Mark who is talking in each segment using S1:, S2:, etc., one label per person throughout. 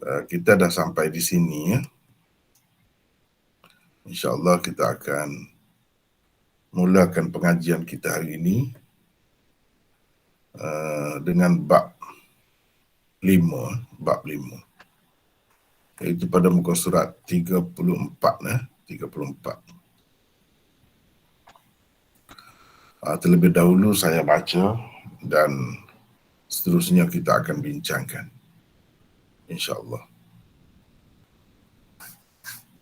S1: Kita dah sampai di sini ya. InsyaAllah kita akan mulakan pengajian kita hari ini dengan bab 5, iaitu pada muka surat 34 34. Terlebih dahulu saya baca dan seterusnya kita akan bincangkan, insyaAllah.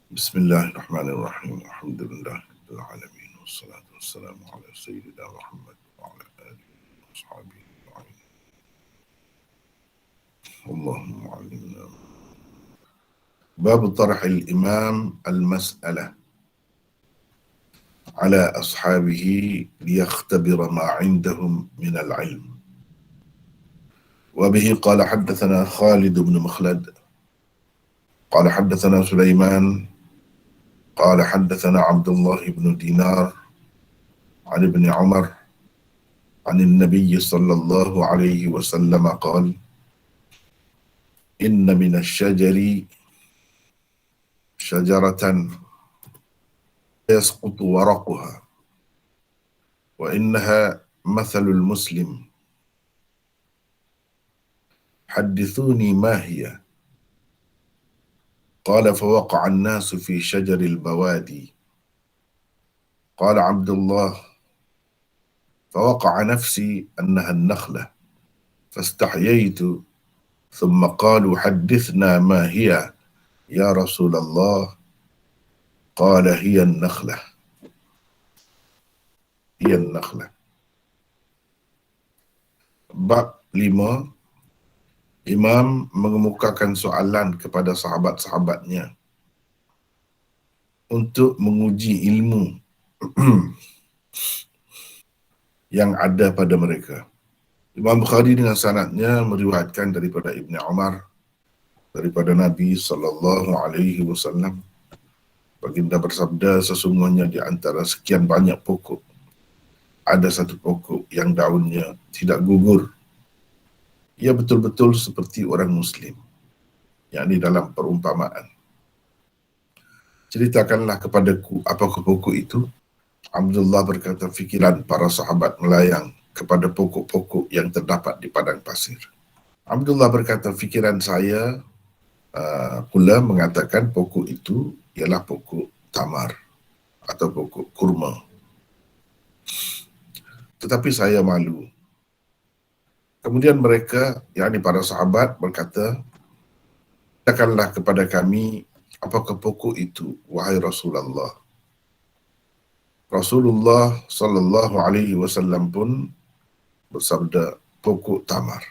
S1: Bismillahirrahmanirrahim. Alhamdulillahirrahmanirrahim. Wassalatu wassalamu ala sayyidina Muhammad wa ala alihi wa sahbihi ajma'in. Allahumma alimna. Bab tarhil imam al-mas'alah ala ashabihi liyakhtabira ma 'indahum min al-'ilm. Wa bihi qala haddathana Khalid bin Makhlad qala haddathana Sulaiman قال حدثنا عبد الله بن دينار عن ابن عمر عن النبي صلى الله عليه وسلم قال إن من الشجر شجرة يسقط ورقها وإنها مثل المسلم حدثوني ما هي. قال فوقع الناس في شجر البوادي. قال عبد الله فوقع نفسي أنها النخلة فاستحييت ثم قالوا حدثنا ما هي يا رسول الله. قال هي النخلة. Bab 5, Imam mengemukakan soalan kepada sahabat-sahabatnya untuk menguji ilmu yang ada pada mereka. Imam Bukhari dengan sanadnya meriwayatkan daripada Ibn Umar, daripada Nabi SAW. Baginda bersabda, sesungguhnya di antara sekian banyak pokok, ada satu pokok yang daunnya tidak gugur. Ia betul-betul seperti orang Muslim, yakni dalam perumpamaan. Ceritakanlah kepadaku apakah pokok itu. Abdullah berkata, fikiran para sahabat melayang kepada pokok-pokok yang terdapat di padang pasir. Abdullah berkata, fikiran saya pula mengatakan pokok itu ialah pokok tamar atau pokok kurma. Tetapi saya malu. Kemudian mereka, yakni para sahabat, berkata, katakanlah kepada kami apakah pokok itu, wahai Rasulullah. Rasulullah sallallahu alaihi wasallam pun bersabda, pokok tamar.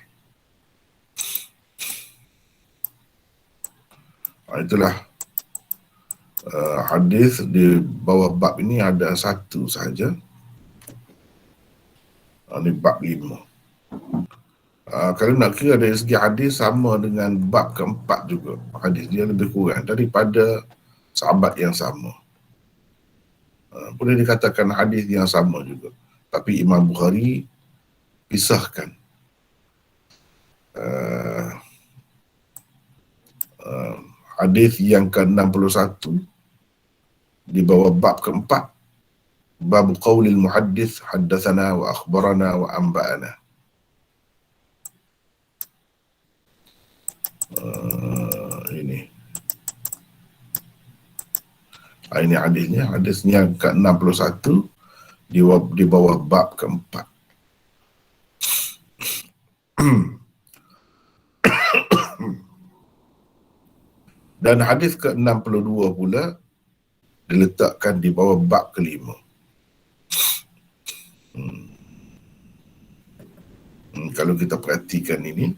S1: Itulah hadis di bawah bab ini ada satu sahaja. Ini bab 5. Kalau nak kira dari segi hadis sama dengan bab keempat juga. Hadis dia lebih kurang daripada sahabat yang sama. Boleh dikatakan hadis yang sama juga. Tapi Imam Bukhari pisahkan hadis yang ke-61 di bawah bab keempat. Bab qaulil muhaddits haddatsana wa akhbarana wa anba'ana. Ini hadisnya ke-61 di bawah bab keempat. Dan hadis ke-62 pula diletakkan di bawah bab ke-5. Kalau kita perhatikan ini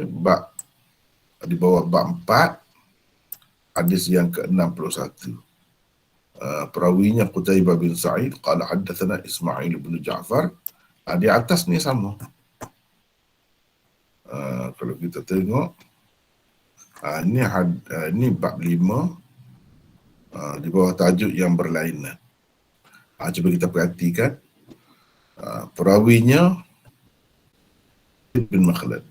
S1: bab di bawah bab 4, hadis yang ke-61. Perawinya Qutaibah bin Sa'id qala haddatsana Ismail bin Ja'far. Di atas ni sama. Kalau kita tengok ini bab 5 di bawah tajuk yang berlainan. Cuba kita perhatikan. Perawinya bin Makhlad.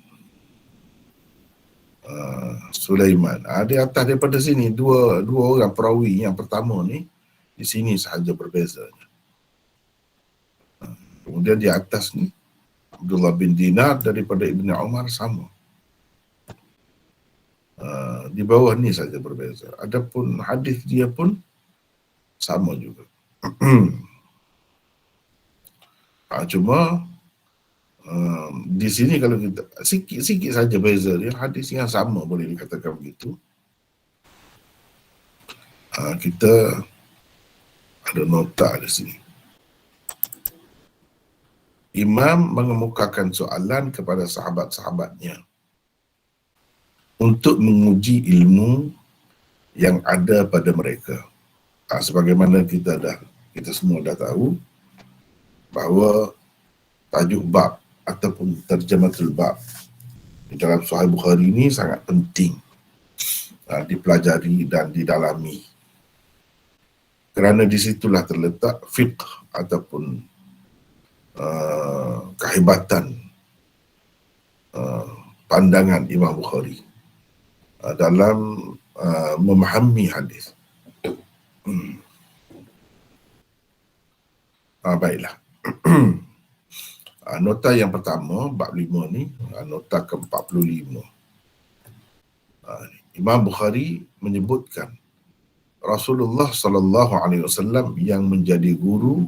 S1: Sulaiman. Di atas daripada sini dua orang perawi yang pertama ni di sini sahaja berbeza. Kemudian di atas ni Abdullah bin Dinar daripada Ibn Umar sama. Di bawah ni saja berbeza. Adapun hadis dia pun sama juga. Cuma di sini kalau kita sikit saja beza dia, hadis yang sama boleh dikatakan begitu. Kita ada nota di sini. Imam mengemukakan soalan kepada sahabat-sahabatnya untuk menguji ilmu yang ada pada mereka. Sebagaimana kita semua dah tahu bahawa tajuk bab ataupun terjematul bab di dalam Sahih Bukhari ini sangat penting dipelajari dan didalami. Kerana di situlah terletak fiqh ataupun kehebatan pandangan Imam Bukhari dalam memahami hadis. Baiklah. Nota yang pertama, bab 5 ni, nota ke-45. Imam Bukhari menyebutkan Rasulullah sallallahu alaihi wasallam yang menjadi guru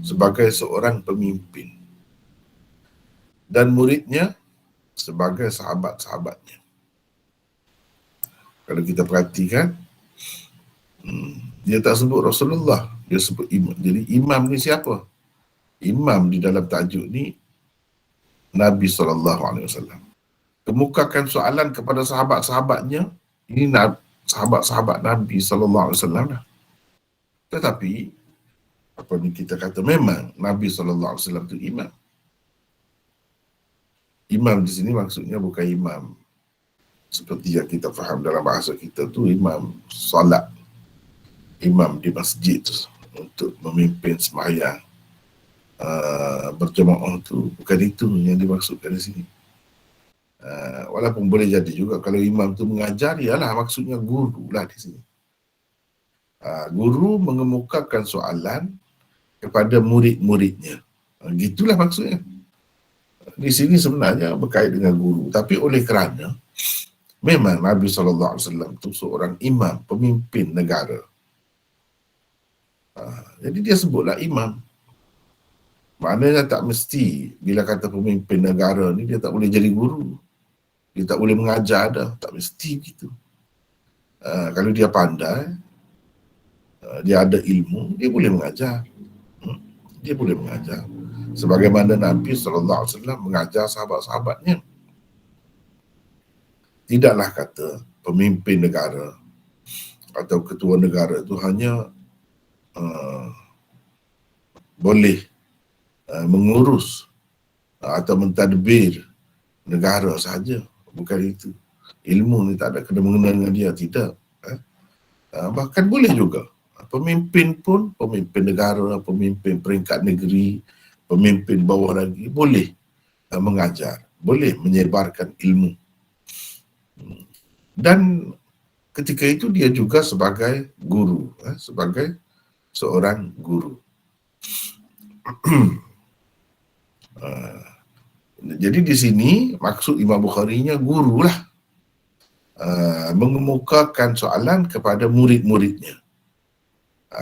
S1: sebagai seorang pemimpin dan muridnya sebagai sahabat-sahabatnya. Kalau kita perhatikan, dia tak sebut Rasulullah, dia sebut imam. Jadi imam ni siapa? Imam di dalam tajuk ni Nabi SAW. Kemukakan soalan kepada sahabat-sahabatnya, ini sahabat-sahabat Nabi SAW lah. Tetapi apa ni kita kata, memang Nabi SAW itu imam. Imam di sini maksudnya bukan imam seperti yang kita faham dalam bahasa kita tu, imam solat, imam di masjid untuk memimpin sembahyang berjemaah tu, bukan itu yang dimaksudkan di sini. Walaupun boleh jadi juga kalau imam tu mengajar, ialah maksudnya guru lah di sini. Guru mengemukakan soalan kepada murid-muridnya. Gitulah maksudnya. Di sini sebenarnya berkait dengan guru, tapi oleh kerana memang Nabi SAW itu seorang imam, pemimpin negara. Jadi dia sebutlah imam. Maknanya tak mesti bila kata pemimpin negara ni dia tak boleh jadi guru. Dia tak boleh mengajar dah, tak mesti gitu. Kalau dia pandai, dia ada ilmu, dia boleh mengajar. Dia boleh mengajar. Sebagaimana Nabi SAW mengajar sahabat-sahabatnya. Tidaklah kata pemimpin negara atau ketua negara itu hanya boleh mengurus atau mentadbir negara sahaja. Bukan itu. Ilmu ni tak ada kena mengenai dengan dia, tidak. Bahkan boleh juga pemimpin pun, pemimpin negara, pemimpin peringkat negeri, pemimpin bawah lagi, boleh mengajar, boleh menyebarkan ilmu. Dan ketika itu dia juga sebagai guru, sebagai seorang guru. Jadi di sini maksud Imam Bukhari-nya guru lah, mengemukakan soalan kepada murid-muridnya.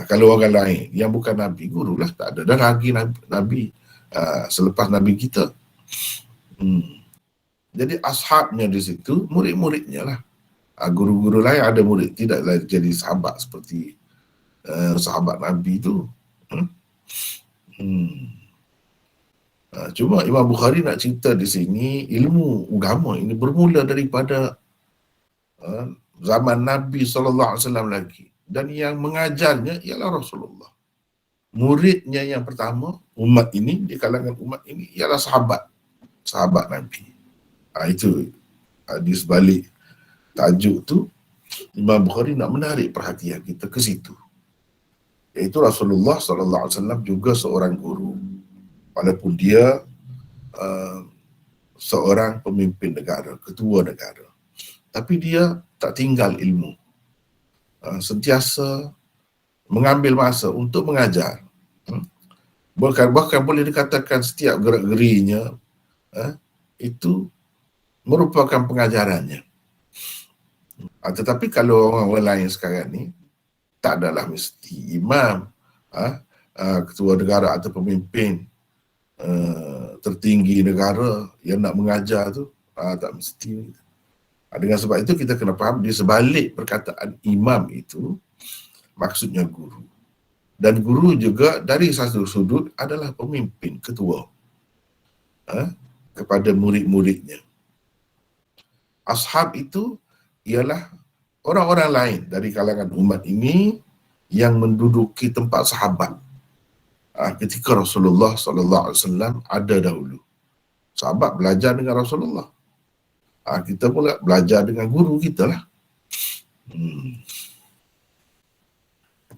S1: Kalau orang lain yang bukan Nabi, guru lah, tak ada dah lagi Nabi selepas Nabi kita. Jadi ashabnya di situ murid-muridnya lah. Guru-guru lain ada murid, tidaklah jadi sahabat seperti sahabat Nabi itu. Cuma Imam Bukhari nak cerita di sini ilmu agama ini bermula daripada zaman Nabi SAW lagi, dan yang mengajarnya ialah Rasulullah. Muridnya yang pertama, umat ini, di kalangan umat ini ialah sahabat Nabi. Itu di sebalik tajuk tu Imam Bukhari nak menarik perhatian kita ke situ, iaitu Rasulullah SAW juga seorang guru, walaupun dia seorang pemimpin negara, ketua negara. tapi dia tak tinggal ilmu. Sentiasa mengambil masa untuk mengajar. Bahkan boleh dikatakan setiap gerak-gerinya itu merupakan pengajarannya. Tetapi kalau orang lain sekarang ni, tak adalah mesti imam, ketua negara atau pemimpin tertinggi negara yang nak mengajar tu, tak mesti. Dengan sebab itu kita kena faham di sebalik perkataan imam itu maksudnya guru. Dan guru juga dari satu sudut adalah pemimpin, ketua kepada murid-muridnya. Ashab itu ialah orang-orang lain dari kalangan umat ini yang menduduki tempat sahabat ketika Rasulullah SAW ada dahulu. Sahabat belajar dengan Rasulullah. Kita pula belajar dengan guru kita lah.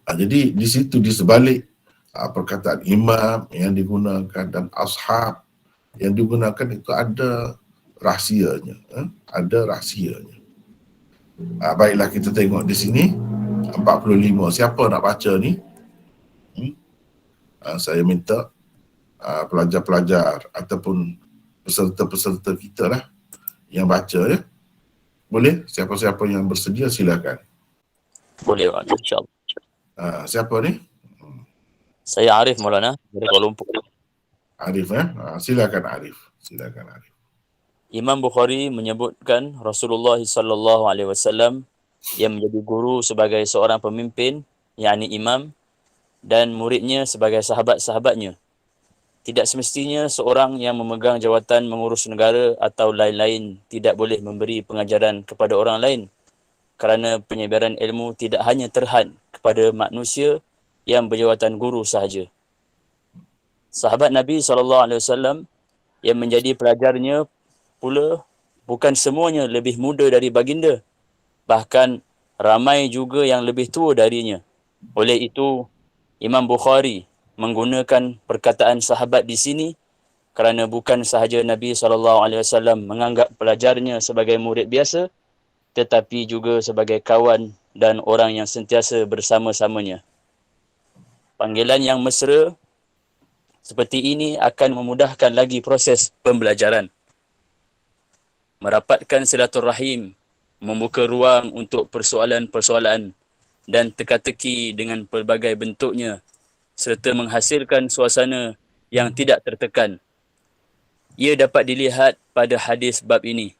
S1: Jadi di situ di sebalik perkataan imam yang digunakan dan ashab yang digunakan itu ada rahsianya. Ada rahsianya. Baiklah, kita tengok di sini 45. Siapa nak baca ni? Saya minta pelajar-pelajar ataupun peserta-peserta kita lah yang baca ya. Boleh? Siapa-siapa yang bersedia silakan.
S2: Boleh, insyaAllah.
S1: Siapa ni?
S2: Saya Arif Maulana dari Kuala Lumpur.
S1: Arif silakan Arif.
S2: Imam Bukhari menyebutkan Rasulullah SAW yang menjadi guru sebagai seorang pemimpin, yakni imam, dan muridnya sebagai sahabat-sahabatnya. Tidak semestinya seorang yang memegang jawatan mengurus negara atau lain-lain tidak boleh memberi pengajaran kepada orang lain, kerana penyebaran ilmu tidak hanya terhad kepada manusia yang berjawatan guru sahaja. Sahabat Nabi SAW yang menjadi pelajarnya pula bukan semuanya lebih muda dari baginda. Bahkan ramai juga yang lebih tua darinya. Oleh itu, Imam Bukhari menggunakan perkataan sahabat di sini kerana bukan sahaja Nabi SAW menganggap pelajarnya sebagai murid biasa, tetapi juga sebagai kawan dan orang yang sentiasa bersama-samanya. Panggilan yang mesra seperti ini akan memudahkan lagi proses pembelajaran, merapatkan silaturahim, membuka ruang untuk persoalan-persoalan dan teka-teki dengan pelbagai bentuknya, serta menghasilkan suasana yang tidak tertekan. Ia dapat dilihat pada hadis bab ini.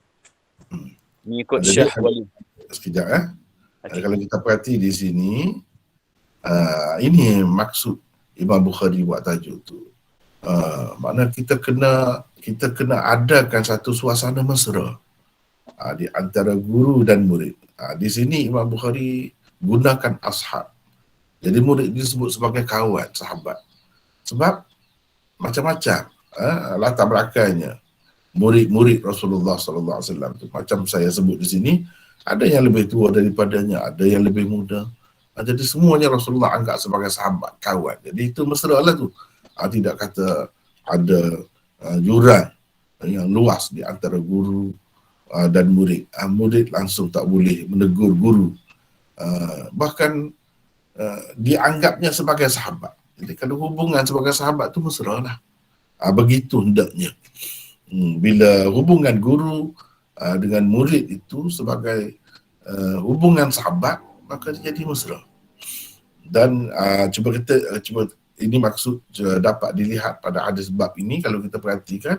S2: Mengikut Syekh Wali.
S1: Sekejap Kalau kita perhati di sini, ini maksud Imam Bukhari buat tajuk tu. Makna kita kena adakan satu suasana mesra di antara guru dan murid. Di sini Imam Bukhari gunakan ashab. Jadi murid disebut sebagai kawan, sahabat. Sebab macam-macam latar belakangnya. Murid-murid Rasulullah SAW tu, macam saya sebut di sini, ada yang lebih tua daripadanya, ada yang lebih muda. Jadi semuanya Rasulullah anggap sebagai sahabat, kawan. Jadi itu mesra lah tu. Tidak kata ada jurang yang luas di antara guru dan murid. Murid langsung tak boleh menegur guru. Bahkan dianggapnya sebagai sahabat. Jadi kalau hubungan sebagai sahabat tu mesra lah. Begitu hendaknya. Bila hubungan guru dengan murid itu sebagai hubungan sahabat, maka dia jadi mesra. Dan cuba ini maksud dapat dilihat pada hadis bab ini kalau kita perhatikan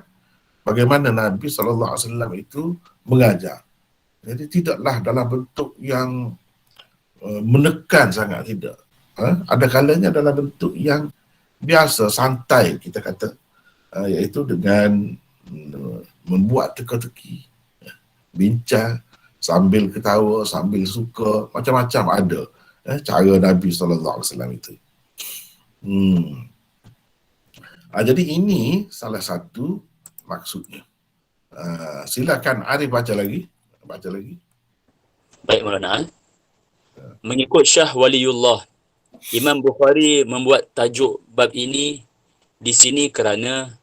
S1: bagaimana Nabi SAW itu mengajar. Jadi tidaklah dalam bentuk yang menekan sangat, tidak. Ada kalanya dalam bentuk yang biasa, santai kita kata, iaitu dengan membuat teka-teki, bincang sambil ketawa, sambil suka, macam-macam ada cara Nabi SAW itu. Jadi ini salah satu maksudnya. Silakan Arif baca lagi.
S2: Baik Maulana. Mengikut Syekh Waliullah, Imam Bukhari membuat tajuk bab ini di sini kerana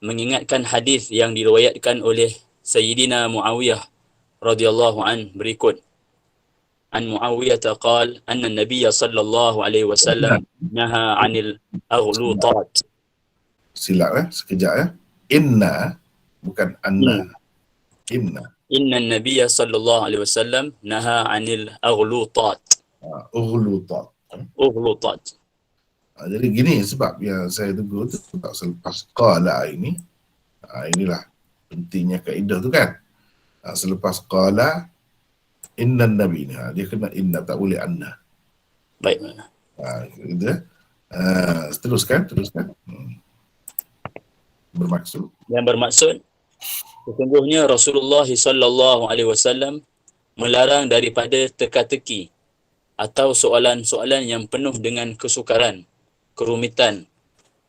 S2: mengingatkan hadis yang diriwayatkan oleh Sayyidina Muawiyah radhiyallahu an berikut. An Muawiyah qala anna an-nabiy sallallahu alaihi wasallam naha 'anil aghlutat.
S1: Silap sekejap Inna, bukan anna. Inna.
S2: Inna an-nabiy sallallahu alaihi wasallam naha 'anil aghlutat.
S1: Ughlutat.
S2: Ughlutat.
S1: Jadi gini sebab yang saya tegur tu, sebab selepas qala ini, inilah pentingnya kaedah tu kan. Selepas qala inna nabi ni, dia kena inna, tak boleh anna.
S2: Baik.
S1: Gitu. Teruskan.
S2: Yang bermaksud sesungguhnya Rasulullah sallallahu alaihi wasallam melarang daripada teka-teki atau soalan-soalan yang penuh dengan kesukaran, kerumitan,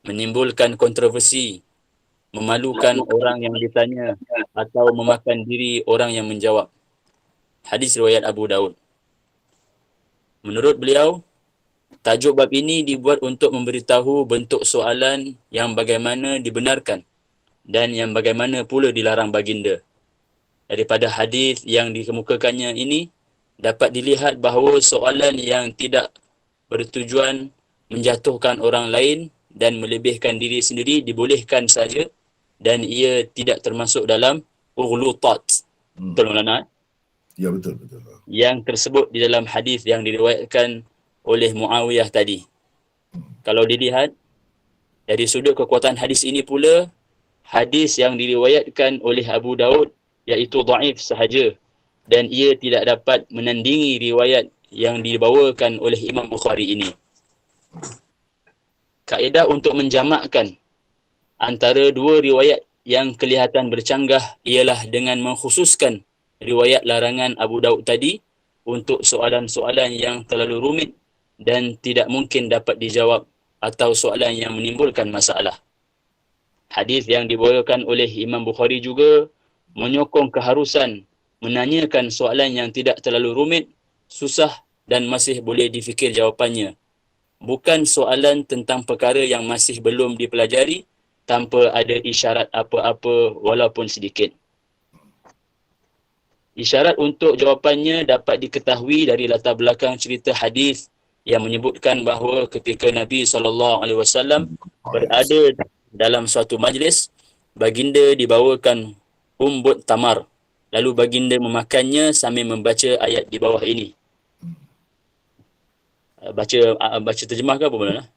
S2: menimbulkan kontroversi, memalukan orang yang ditanya atau memakan diri orang yang menjawab. Hadis riwayat Abu Daud. Menurut beliau, tajuk bab ini dibuat untuk memberitahu bentuk soalan yang bagaimana dibenarkan dan yang bagaimana pula dilarang baginda. Daripada hadis yang dikemukakannya ini, dapat dilihat bahawa soalan yang tidak bertujuan menjatuhkan orang lain dan melebihkan diri sendiri dibolehkan saja dan ia tidak termasuk dalam ughlutat. Betul Maulana?
S1: Ya betul.
S2: Yang tersebut di dalam hadis yang diriwayatkan oleh Muawiyah tadi. Kalau dilihat dari sudut kekuatan hadis ini pula, hadis yang diriwayatkan oleh Abu Daud iaitu dhaif sahaja dan ia tidak dapat menandingi riwayat yang dibawakan oleh Imam Bukhari ini. Kaedah untuk menjamakkan antara dua riwayat yang kelihatan bercanggah ialah dengan mengkhususkan riwayat larangan Abu Daud tadi untuk soalan-soalan yang terlalu rumit dan tidak mungkin dapat dijawab atau soalan yang menimbulkan masalah. Hadis yang dibawakan oleh Imam Bukhari juga menyokong keharusan menanyakan soalan yang tidak terlalu rumit, susah dan masih boleh difikir jawapannya. Bukan soalan tentang perkara yang masih belum dipelajari tanpa ada isyarat apa-apa walaupun sedikit. Isyarat untuk jawapannya dapat diketahui dari latar belakang cerita hadis yang menyebutkan bahawa ketika Nabi SAW berada dalam suatu majlis, baginda dibawakan umbut tamar. Lalu baginda memakannya sambil membaca ayat di bawah ini. Baca terjemah ke apa Maulana?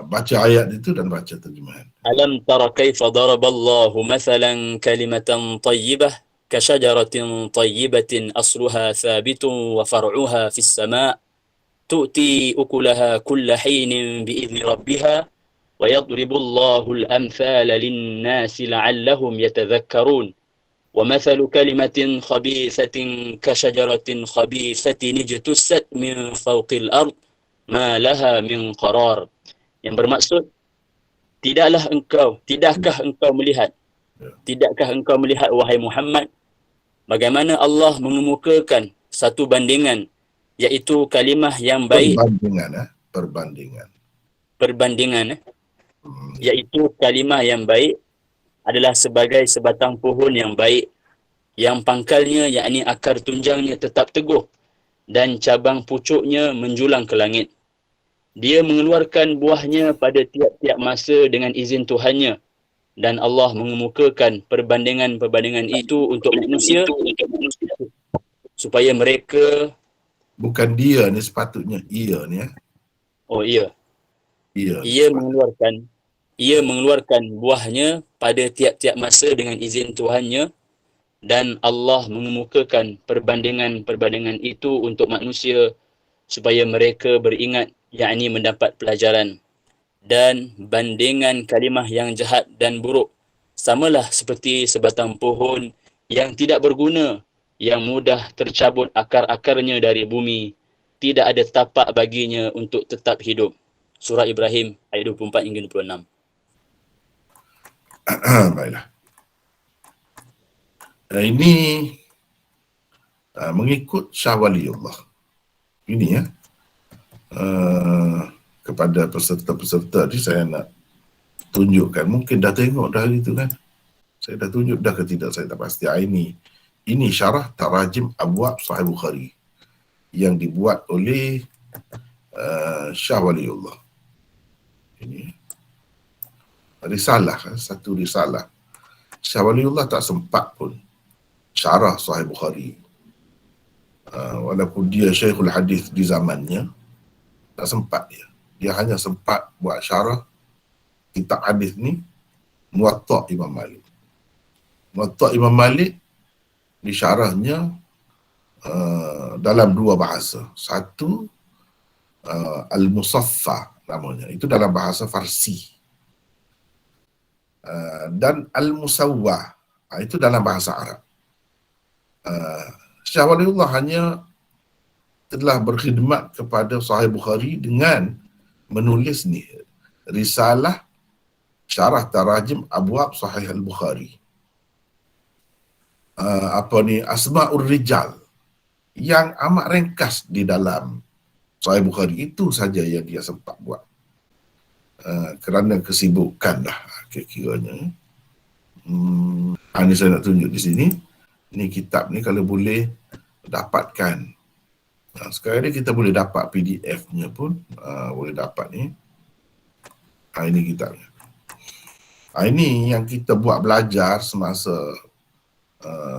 S1: Baca ayat itu dan baca terjemahan.
S2: Alam tara kaifa daraballahu mathalan kalimatan tayyibah كشجرة طيبة أصلها ثابت وفرعها في السماء تؤتي أكلها كل حين بإذن ربها ويضرب الله الأمثال للناس لعلهم يتذكرون ومثل كلمة خبيثة كشجرة خبيثة اجتثت من فوق الأرض ما لها من قرار. Yang bermaksud, tidakkah engkau melihat wahai Muhammad bagaimana Allah mengemukakan satu bandingan iaitu kalimah yang baik, perbandingan iaitu kalimah yang baik adalah sebagai sebatang pohon yang baik yang pangkalnya yakni akar tunjangnya tetap teguh dan cabang pucuknya menjulang ke langit. Dia mengeluarkan buahnya pada tiap-tiap masa dengan izin Tuhannya. Dan Allah mengemukakan perbandingan-perbandingan itu untuk manusia supaya mereka,
S1: bukan dia ni sepatutnya, ia ni
S2: Oh iya. Ia mengeluarkan buahnya pada tiap-tiap masa dengan izin Tuhannya dan Allah mengemukakan perbandingan-perbandingan itu untuk manusia supaya mereka beringat yakni mendapat pelajaran. Dan bandingan kalimah yang jahat dan buruk samalah seperti sebatang pohon yang tidak berguna, yang mudah tercabut akar-akarnya dari bumi, tidak ada tapak baginya untuk tetap hidup. Surah Ibrahim ayat 24 hingga 26.
S1: Baiklah. Ini mengikut Syahwaliullah. Ini kepada peserta-peserta ni saya nak tunjukkan, mungkin dah tengok dah hari tu kan, saya dah tunjuk dah ke tidak saya tak pasti. Ini Ini syarah Tarajim Abwab Sahih Bukhari yang dibuat oleh Syah Waliullah. Ini risalah, satu risalah. Syah Waliullah tak sempat pun syarah Sahih Bukhari. Walaupun dia Syekhul Hadis di zamannya, tak sempat dia. Dia hanya sempat buat syarah kitab hadis ni, Muwatta' Imam Malik. Muwatta' Imam Malik disyarahnya dalam dua bahasa. Satu Al-Musaffa namanya, itu dalam bahasa Farsi. Dan Al-Musawwah, itu dalam bahasa Arab. Syah Waliullah hanya telah berkhidmat kepada Sahih Bukhari dengan menulis ni risalah syarah Tarajim Abwab Sahih Al-Bukhari. Asma'ur Rijal yang amat ringkas di dalam Sahih Bukhari, itu saja yang dia sempat buat. Kerana kesibukan dah kira-kiranya. Ini saya nak tunjuk di sini. Ini kitab ni kalau boleh dapatkan. Sekarang ni kita boleh dapat PDF-nya pun. Boleh dapat ni. Ini kitabnya. Ini yang kita buat belajar semasa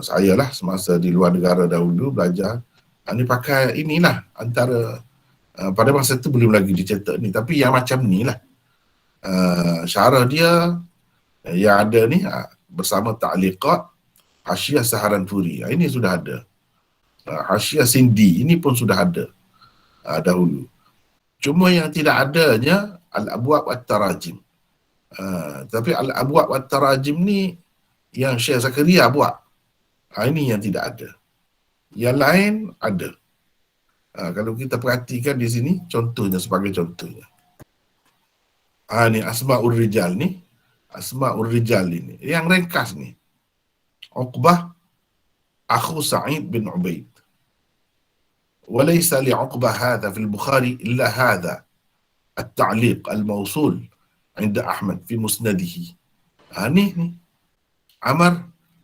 S1: saya lah, semasa di luar negara dahulu belajar. Ini pakai inilah, antara pada masa tu belum lagi dicetak ni, tapi yang macam ni lah. Syarah dia yang ada ni bersama ta'liqat Hasyiah Saharanpuri. Ini sudah ada. Hasyiah Sindi ini pun sudah ada dahulu. Cuma yang tidak adanya Al-Abwab At-Tarajim. Tapi Al-Abwab At-Tarajim ni yang Syekh Zakaria buat. Ini yang tidak ada. Yang lain ada. Kalau kita perhatikan di sini, contohnya, sebagai contohnya. Ni Asma'ur Rijal ni. Asma'ur Rijal ini. Yang ringkas ni. Uqbah Akhu Sa'id bin Ubaid. Walaysa li'uqbah hadha fil Bukhari illa hadha at-ta'liq al-mawsul inda Ahmad fi musnadihi. Ni.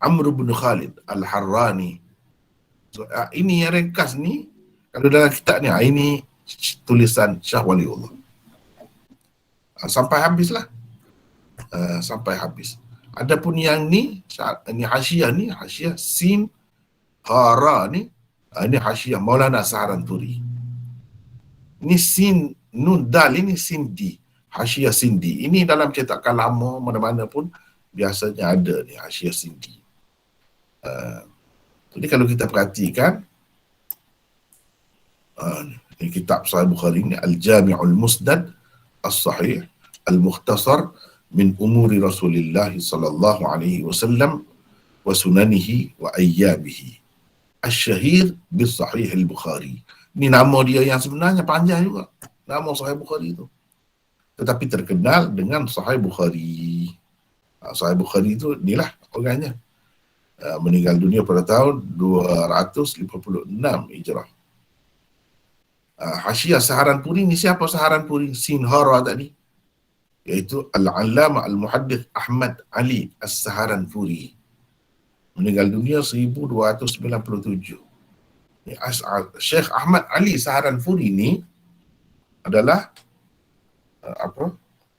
S1: Amr bin Khalid Al-Harrani. So, ini yang ringkas ni. Kalau dalam kitab ni, ini tulisan Syah Waliullah. Sampai habislah. Sampai habis. Adapun yang ni hasyiah ni, hasyiah Sin Hara ni, ini hasyiah Maulana Saharanpuri. Ini Sin Nun Dal, ini Sindi, hasyiah Sindi. Ini dalam cetakan lama mana-mana pun biasanya ada ni hasyiah Sindi. Jadi kalau kita perhatikan, ini kitab Sahih Bukhari ni, Al-Jami'ul Musnad As-Sahih Al-Mukhtasar min umuri Rasulillah sallallahu alaihi wasallam wa sunanihi wa ayyamihi. Asy-Syahir bis Sahih Al-Bukhari. Ini nama dia yang sebenarnya panjang juga. Nama Sahih Bukhari itu. Tetapi terkenal dengan Sahih Bukhari. Sahih Bukhari itu inilah orangnya. Meninggal dunia pada tahun 256 Hijrah. Hasyiah Saharanpuri ni, siapa Saharanpuri? Sinhara tadi, iaitu Al-Allamah Al-Muhaddith Ahmad Ali As-Saharanpuri. Meninggal dunia 1297. Syekh Ahmad Ali Saharanpuri ni adalah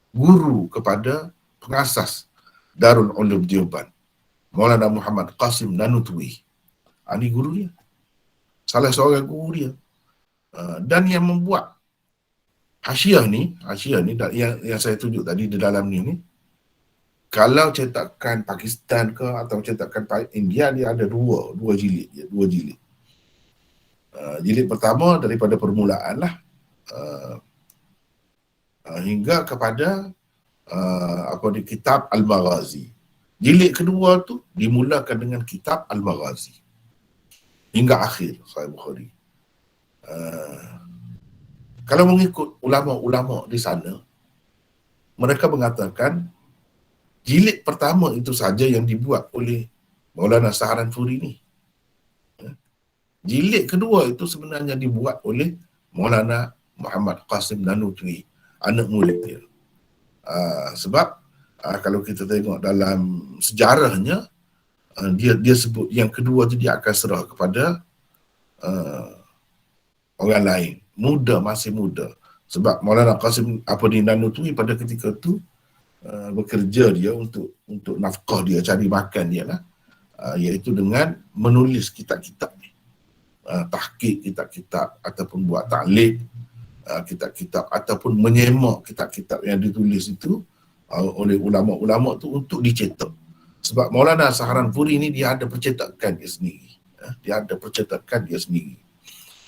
S1: guru kepada pengasas Darul Ulum Deoban, Maulana Muhammad Qasim Nanutwi. Ini guru dia. Salah seorang guru dia. Dan yang membuat hasyiah ni yang saya tunjuk tadi di dalam ni, kalau cetakan Pakistan ke atau cetakan India, dia ada dua jilid. Jilid pertama daripada permulaan lah hingga kepada di kitab Al-Maghazi. Jilid kedua tu dimulakan dengan kitab Al-Maghazi hingga akhir Sahih Bukhari. Kalau mengikut ulama-ulama di sana, mereka mengatakan jilid pertama itu saja yang dibuat oleh Maulana Saharanpuri ni. Jilid kedua itu sebenarnya dibuat oleh Maulana Muhammad Qasim Nanutwi, anak murid dia. Sebab kalau kita tengok dalam sejarahnya, dia sebut yang kedua tu dia akan serah kepada uh, orang lain. Muda, masih muda. Sebab Maulana Qasim Nanutwi pada ketika tu bekerja dia untuk nafkah dia, cari makan dia lah, iaitu dengan menulis kitab-kitab ni, tahqiq kitab-kitab ataupun buat taklid kitab-kitab ataupun menyemak kitab-kitab yang ditulis itu oleh ulama-ulama tu untuk dicetak. Sebab Maulana Saharanpuri ni dia ada percetakan dia sendiri. Dia ada percetakan dia sendiri.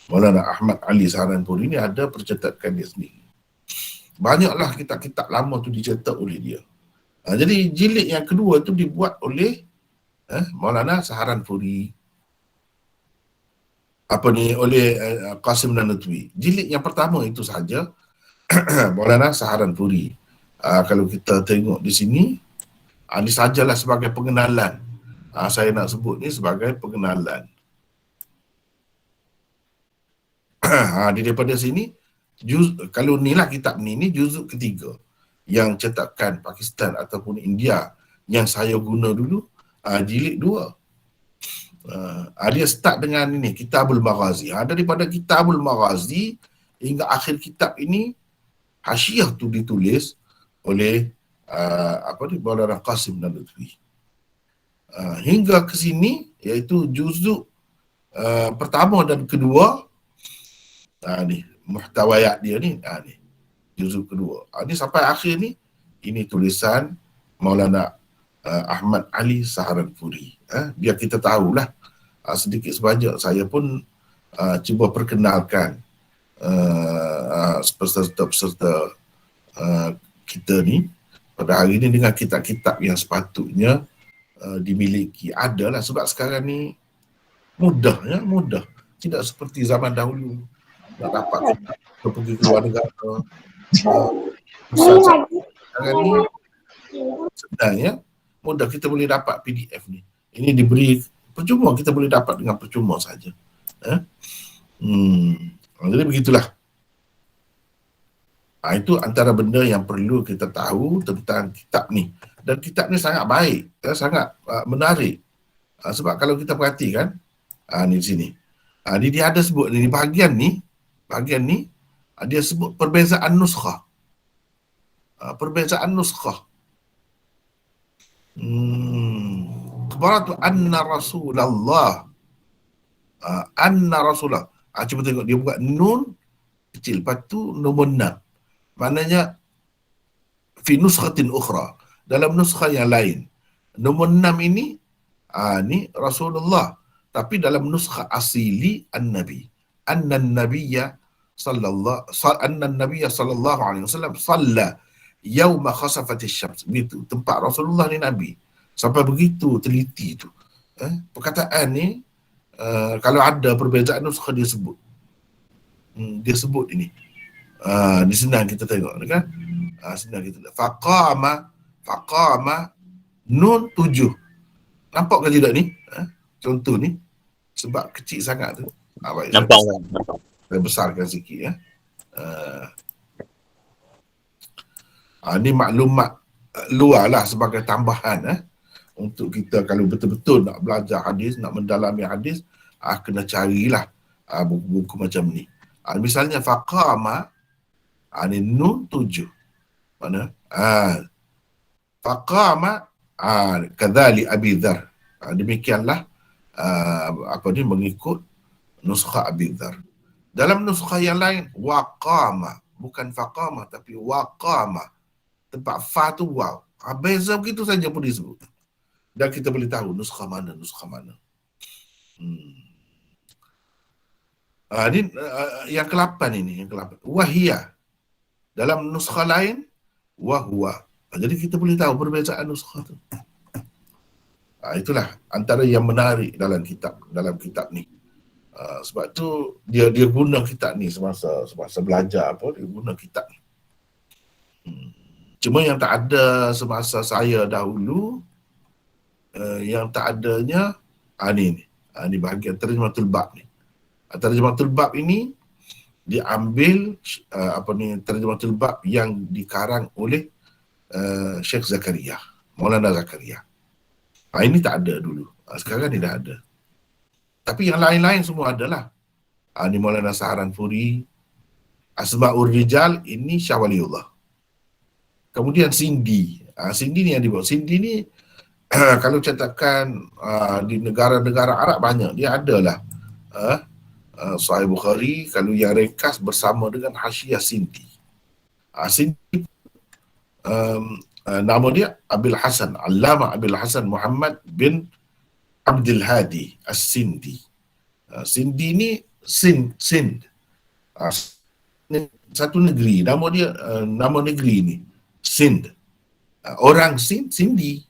S1: Maulana Ahmad Ali Saharanpuri ni ada percetakan dia sendiri. Banyaklah kitab-kitab lama tu dicetak oleh dia. Jadi jilid yang kedua tu dibuat oleh Maulana Saharanpuri. Oleh Qasim Nanutwi. Jilid yang pertama itu saja Maulana Saharanpuri. Kalau kita tengok di sini, ini sajalah sebagai pengenalan. Saya nak sebut ni sebagai pengenalan. Daripada sini, kalau ni lah kitab ni juzuk ketiga yang cetakan Pakistan ataupun India yang saya guna dulu, jilid 2. Dia start dengan ini, Kitabul Maghazi. Daripada Kitabul Maghazi hingga akhir kitab ini, hasyiah tu ditulis oleh Maulana Qasim Nanutwi. Hingga ke sini, iaitu juzuk pertama dan kedua, ni muhtawayat dia ni, ni juzuk kedua. Ni sampai akhir ni, ini tulisan Maulana Ahmad Ali Saharanpuri. Biar kita tahulah sedikit sebanyak, saya pun cuba perkenalkan peserta-peserta kita ni pada hari ini dengan kitab-kitab yang sepatutnya dimiliki. Adalah sebab sekarang ni mudah. Tidak seperti zaman dahulu nak dapat kitab pergi keluar negara. Sekarang ni sebenarnya mudah, kita boleh dapat PDF ni. Ini diberi percuma, kita boleh dapat dengan percuma saja. Jadi begitulah. Itu antara benda yang perlu kita tahu tentang kitab ni. Dan kitab ni sangat baik, sangat menarik. Sebab kalau kita perhatikan, ni di sini. Dia ada sebut ni bahagian ni dia sebut perbezaan nuskhah. Perbezaan nuskhah. Kebaratu anna Rasulullah. Cuba tengok, dia buat nun kecil, lepas tu nombor 6. Maknanya fi nuskhatin ukhra, dalam nuskha yang lain. Nombor 6 ini ni Rasulullah, tapi dalam nuskha asili an-nabi. An-nabiyya sallallahu alaihi wasallam salla yauma khasafatis syams. Begitu tempat Rasulullah ni nabi. Sampai begitu teliti tu. Perkataan ni kalau ada perbezaan nuskha dia sebut. Dia sebut ini. Di senang kita tengok kan. Senang kita tengok. Faqama nun 7. Nampak ke tidak ni? Contoh ni. Sebab kecil sangat tu.
S2: Nampak.
S1: Saya besarkan sikit ya. Ini maklumat luar lah sebagai tambahan untuk kita kalau betul-betul nak belajar hadis, nak mendalami hadis, kena carilah buku-buku macam ni. Misalnya faqama, ni nun 7. Mana? Faqama kadzali Abi Dzar. Demikianlah mengikut nuskha Abi Dzar. Dalam nuskha yang lain waqama, bukan faqama tapi waqama. Tempat fa tu waw. Beza begitu saja pun disebut. Dan kita boleh tahu nuskha mana. Ini yang ke-8 ini, yang ke-8. Wahiyah. Dalam nuskha lain, wahwa. Jadi kita boleh tahu perbezaan nuskha tu. Itulah antara yang menarik dalam kitab ni. Sebab tu dia guna kitab ni semasa belajar dia guna kitab ni. Cuma yang tak ada semasa saya dahulu, yang tak adanya ni bahagian terjematul bab ni. Terjematul bab ini diambil terjematul bab yang dikarang oleh Syekh Zakaria, Maulana Zakaria. Ini tak ada dulu. Sekarang ni dah ada. Tapi yang lain-lain semua adalah. Ni Maulana Saharanfuri, Asma'ur Rijal, ini Syah Waliullah. Kemudian Sindi. Sindi ni yang dibawa. Sindi ni kalau cetakan di negara-negara Arab banyak. Dia adalah Sahih Bukhari, kalau yang ringkas bersama dengan Hasyiah Sindi. Sindi nama dia Abil Hasan, Allamah Abil Hasan Muhammad bin Abdul Hadi As-Sindi. Sindi ni Sind. Satu negeri, nama dia nama negeri ni Sind. Orang Sindi,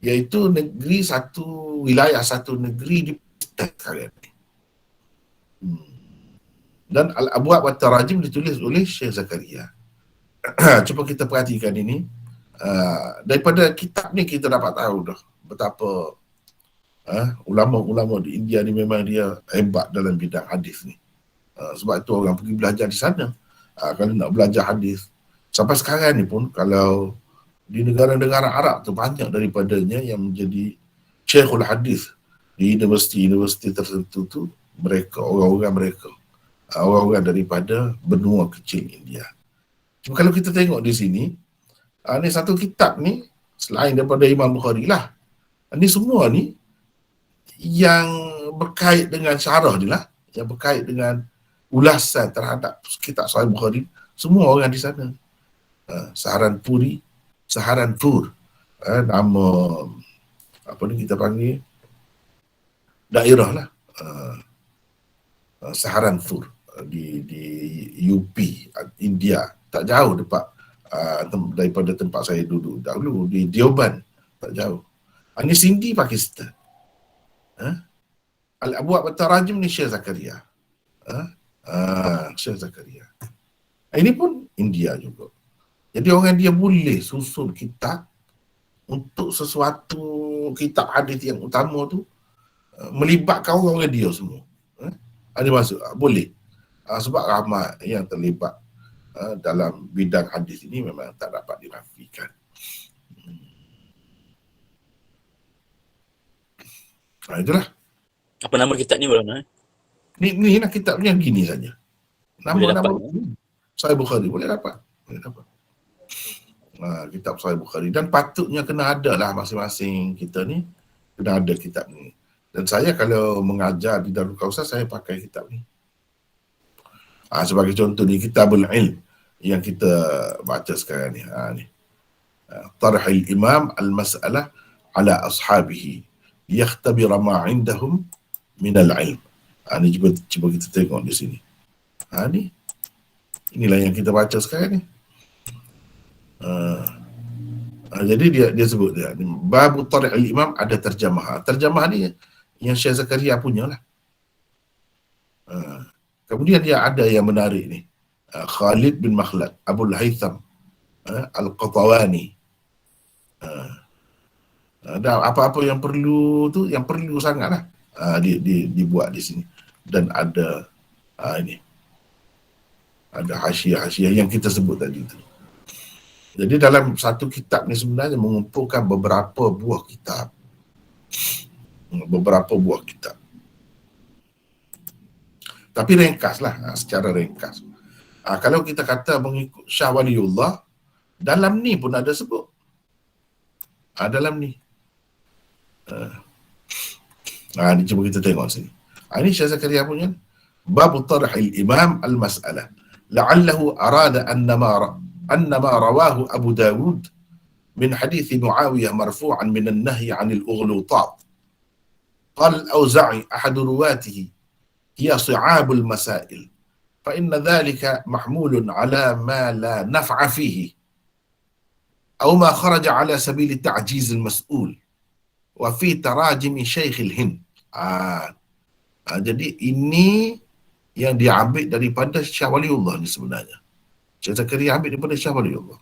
S1: iaitu negeri satu wilayah, satu negeri di Pakistan. Dan Al-Abwab wa Tarajim ditulis oleh Syekh Zakaria. Cuba kita perhatikan ini. Daripada kitab ni kita dapat tahu dah betapa ulama-ulama di India ni memang dia hebat dalam bidang hadis ni. Sebab itu orang pergi belajar di sana. Kalau nak belajar hadis. Sampai sekarang ni pun kalau di negara-negara Arab tu banyak daripadanya yang menjadi Syekhul Hadis di universiti-universiti tertentu tu, mereka, orang-orang mereka. Orang-orang daripada benua kecil India. Cuma kalau kita tengok di sini, ni satu kitab ni, selain daripada Imam Bukhari lah, ni semua ni yang berkait dengan syarah ni lah, yang berkait dengan ulasan terhadap kitab Sahih Bukhari, semua orang di sana. Saharanfuri, Saharanfur, nama apa ni kita panggil daerah lah, Saharanfur di UP India, tak jauh daripada tempat saya duduk dahulu di Deoban, tak jauh. Ini Sindi, Pakistan. Al-Abwab wa Tarajim ni Syekh Zakaria. Syekh Zakaria. Ini pun India juga. Jadi orang dia boleh susun kitab untuk sesuatu kitab hadis yang utama tu melibatkan orang dia semua. Ada maksud? Boleh. Sebab ramai yang terlibat dalam bidang hadis ini memang tak dapat dinafikan. Itulah.
S2: Apa nama kitab ni Maulana?
S1: Ni lah kitabnya gini saja. Nama-nama Sahih Bukhari boleh dapat. Kitab Sahih Bukhari, dan patutnya kena ada lah masing-masing kita ni kena ada kitab ni. Dan saya kalau mengajar di Darul Kausar, saya pakai kitab ni. Sebagai contoh ni Kitabul Ilm yang kita baca sekarang ni. Tarhil Imam al-Mas'alah ala ashabihi yakhtabira ma indahum min al-ilm. Ni cuba kita tengok di sini. Inilah yang kita baca sekarang ni. Jadi dia sebut dia Babu Tarikh al-Imam, ada terjemah. Terjemah ni yang Syekh Zakaria punya lah. Kemudian dia ada yang menarik ni, Khalid bin Makhlad Abul Haytham Al-Qatawani. Dan apa-apa yang perlu tu, yang perlu sangat lah, dibuat di sini. Dan ada ini, ada hasyiah-hasyiah yang kita sebut tadi tu. Jadi dalam satu kitab ni sebenarnya mengumpulkan beberapa buah kitab. Tapi ringkas lah, secara ringkas. Kalau kita kata mengikut Syah Waliullah, dalam ni pun ada sebut. Dalam ni. Ni cuba kita tengok sini. Ini Syekh Zakaria punya. Babu Tarhil Imam al-Mas'alah. La'allahu arada أنما رواه أبو داود من حديث معاوية مرفوعا من النهي عن الأغلوطات. قال الأوزعي أحد رواته هي صعاب المسائل، فإن ذلك محمول على ما لا نفع فيه أو ما خرج على سبيل تعجيز المسؤول وفي تراجم شيخ الهند. Jadi ini yang diambil daripada Syah Waliullah ni sebenarnya. Syekh Zakaria ambil daripada Syah Waliullah.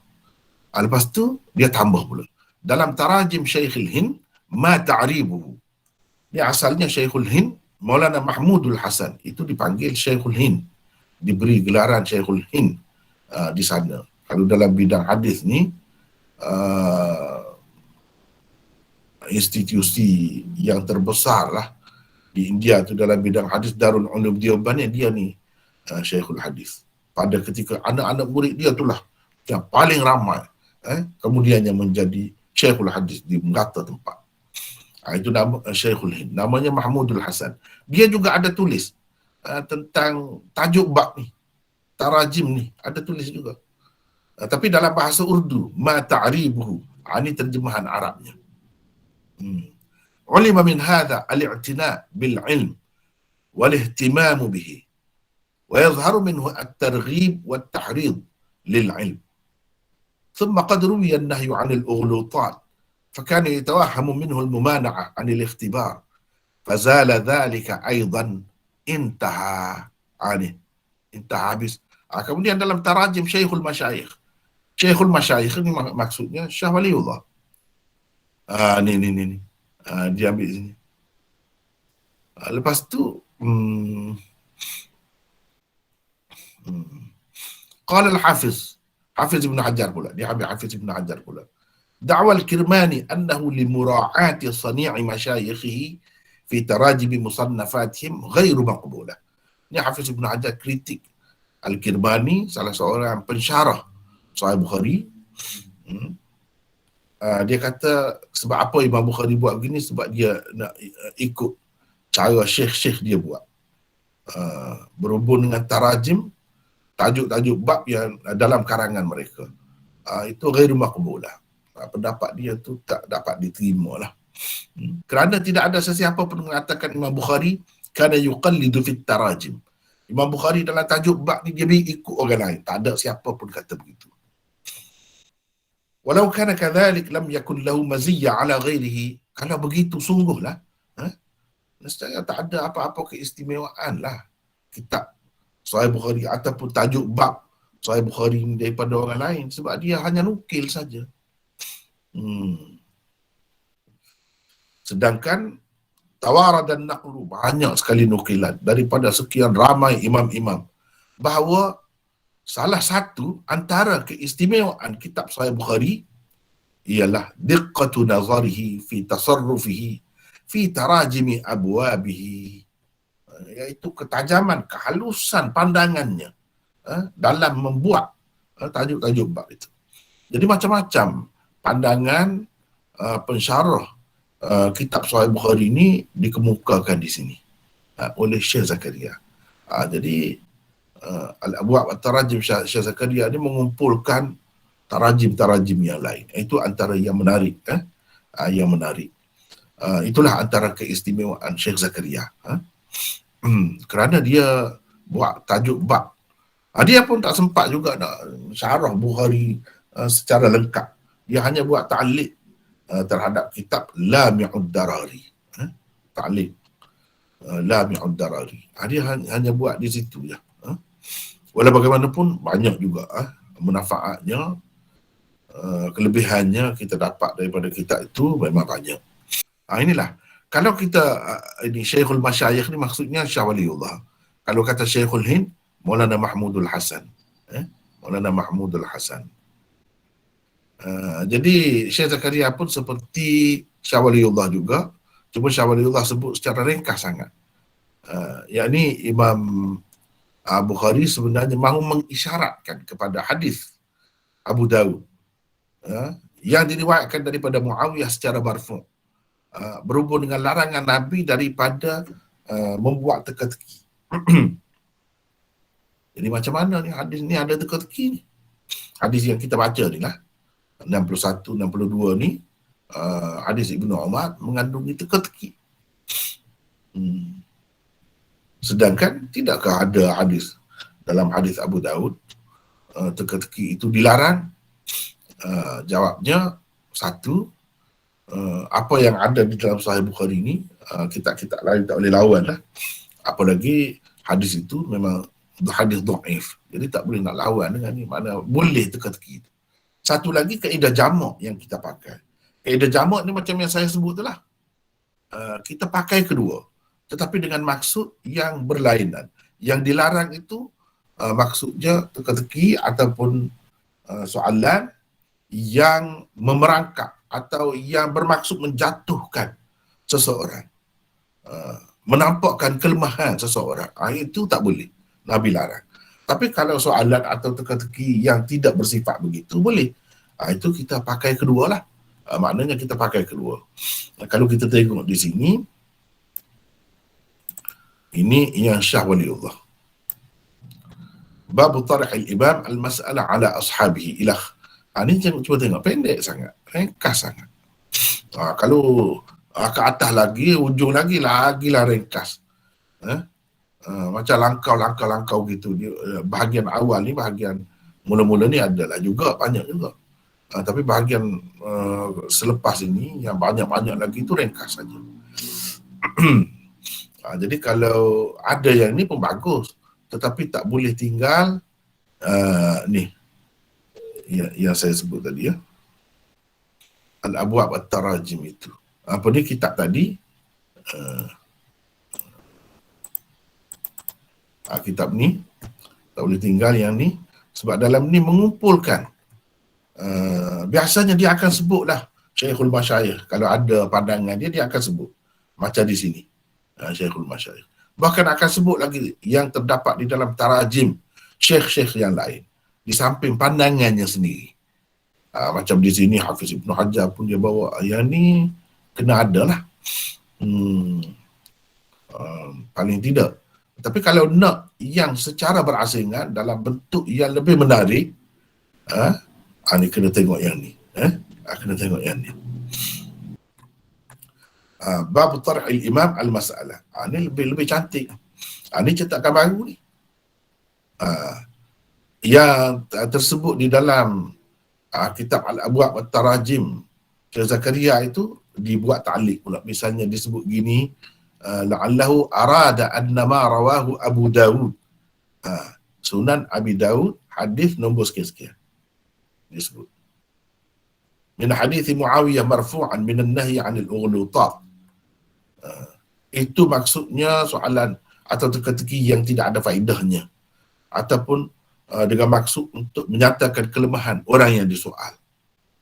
S1: Lepas tu dia tambah pula. Dalam tarajim Syekhul Hind, ma ta'ribuhu. Ni asalnya Syekhul Hind, Maulana Mahmudul Hasan. Itu dipanggil Syekhul Hind. Diberi gelaran Syekhul Hind di sana. Kalau dalam bidang hadis ni, institusi yang terbesar lah di India tu dalam bidang hadis, Darul Ulum Deoband, dia ni Syekhul Hadis. Pada ketika anak-anak murid dia itulah yang paling ramai, kemudian yang menjadi Syekhul Hadis di merata tempat. Itu nama Syekhul Hind, namanya Mahmudul Hasan. Dia juga ada tulis tentang tajuk bab ni, tarajim ni, ada tulis juga. Tapi dalam bahasa Urdu, ma ta'ribuhu, ini terjemahan Arabnya. Ulima min hadha al-i'tina bil ilm wal ihtimamu bihi wa yadhharu minhu at-targhib wat tahrid lil ilm. ثم قد روي النهي عن الأغلوطات فكان يتوهم منه الممانعة عن الاختبار فزال ذلك أيضا انتهى عنه. انتهى habis. Kemudian dalam tarajim Syekhul Masyayikh ni maksudnya Syekh Waliullah. Ni. Dia ambil sini. Lepas tu qala al-Hafiz Ibn Hajar pula, dia ambil Hafiz Ibn Hajar pula. Da'wa al-Kirmani annahu limura'ati sani'i masyayikhihi fi tarajibi musannafatihim ghairu maqbulah. Ini Hafiz Ibn Hajar kritik Al-Kirmani, salah seorang pensyarah Sahih Bukhari. Dia kata sebab apa Imam Bukhari buat begini, sebab dia nak ikut cara syekh-syekh dia buat. Berhubung dengan tarajim, tajuk-tajuk bab yang dalam karangan mereka. Itu ghairu maqbulah. Pendapat dia tu tak dapat diterima lah. Kerana tidak ada sesiapa pun mengatakan Imam Bukhari kana yuqallidu fit tarajim. Imam Bukhari dalam tajuk bab ni dia ikut orang lain. Tak ada siapa pun kata begitu. Walau kana kadzalik lam yakun lahu maziyya ala ghairihi. Kalau begitu sungguhlah, nescaya tak ada apa-apa keistimewaan lah kitab Sahih Bukhari ataupun tajuk bab Sahih Bukhari daripada orang lain, sebab dia hanya nukil saja. Sedangkan tawarad dan naqlu, banyak sekali nukilan daripada sekian ramai imam-imam, bahawa salah satu antara keistimewaan kitab Sahih Bukhari ialah diqqatu nazarihi fi tasarrufihi fi tarajimi abwabihi, iaitu ketajaman, kehalusan pandangannya dalam membuat tajuk-tajuk bab itu. Jadi macam-macam pandangan pensyarah kitab Sahih Bukhari ini dikemukakan di sini oleh Syekh Zakaria. Jadi Al-Abwab At-Tarajim Syekh Zakaria ini mengumpulkan tarajim-tarajim yang lain. Itu antara yang menarik. Yang menarik. Itulah antara keistimewaan Syekh Zakaria. Kerana dia buat tajuk bab. Dia pun tak sempat juga nak syarah Bukhari secara lengkap. Dia hanya buat ta'liq terhadap kitab Lami'ud Darari. Ta'liq Lami'ud Darari. Dia hanya buat di situ je. Walau bagaimanapun banyak juga manfaatnya, kelebihannya kita dapat daripada kitab itu memang banyak. Inilah. Kalau kita ini Syekhul Masyayikh ni maksudnya Syekh Waliullah. Kalau kata Syekhul Hind, Maulana Mahmudul Hasan. Maulana Mahmudul Hasan. Jadi Syekh Zakaria pun seperti Syekh Waliullah juga, cuma Syekh Waliullah sebut secara ringkas sangat. Yakni Imam Bukhari sebenarnya mahu mengisyaratkan kepada hadis Abu Dawud yang diriwayatkan daripada Muawiyah secara marfu', berhubung dengan larangan Nabi daripada membuat teka-teki. Jadi macam mana ni hadis ni ada teka-teki ni? Hadis yang kita baca ni lah, 61, 62 ni, hadis Ibnu Umar mengandungi teka-teki. Sedangkan tidakkah ada hadis dalam hadis Abu Daud teka-teki itu dilarang? Jawabnya satu, apa yang ada di dalam Sahih Bukhari ini, kitab-kitab lain tak boleh lawan lah. Apalagi hadis itu memang hadis dhaif, jadi tak boleh nak lawan dengan ni, mana boleh teka-teki. Satu lagi kaedah jamak yang kita pakai. Kaedah jamak ni macam yang saya sebut tu lah. Kita pakai kedua, tetapi dengan maksud yang berlainan. Yang dilarang itu maksudnya teka-teki ataupun soalan yang memerangkap atau yang bermaksud menjatuhkan seseorang, menampakkan kelemahan seseorang, itu tak boleh, Nabi larang. Tapi kalau soalan atau teka-teki yang tidak bersifat begitu, boleh. Itu kita pakai kedua lah. Maknanya kita pakai kedua. Kalau kita tengok di sini, ini yang Syah Waliullah. Bab tarih al-imam al-mas'alah ala ashabihi ilah. Ini cuba tengok, pendek sangat, ringkas sangat. Kalau ke atas lagi, ujung lagi lah ringkas. Macam langkau gitu. Bahagian awal ni, bahagian mula-mula ni adalah juga, banyak juga. Tapi bahagian selepas ini, yang banyak-banyak lagi itu ringkas saja. Jadi kalau ada yang ni pun bagus, tetapi tak boleh tinggal ni yang saya sebut tadi, Al-Abwab At-Tarajim itu. Apa ni kitab tadi? Kitab ni tak boleh tinggal yang ni, sebab dalam ni mengumpulkan, biasanya dia akan sebutlah Syekhul Masyayikh. Kalau ada pandangan dia akan sebut. Macam di sini, Syekhul Masyayikh. Bahkan akan sebut lagi yang terdapat di dalam tarajim syekh-syekh yang lain, di samping pandangannya sendiri. Macam di sini Hafiz Ibn Hajar pun dia bawa, yang ni kena ada lah. Paling tidak. Tapi kalau nak yang secara berasingan dalam bentuk yang lebih menarik, ni kena tengok yang ni. Kena tengok yang ni. Bab tarih al-imam al-mas'alah. Ni lebih cantik. Ni cetakan baru ni. Yang tersebut di dalam kitab Al-Abwab At-Tarajim Syekh Zakaria itu dibuat ta'liq pula. Misalnya disebut gini, la'allahu arada annama rawahu Abu Dawud, Sunan Abi Dawud, hadis nombor sekian-sekian disebut. Min hadithi Muawiyah marfu'an minan nahyi 'anil ughlutat. Itu maksudnya soalan atau teka-teki yang tidak ada faedahnya, ataupun dengan maksud untuk menyatakan kelemahan orang yang disoal.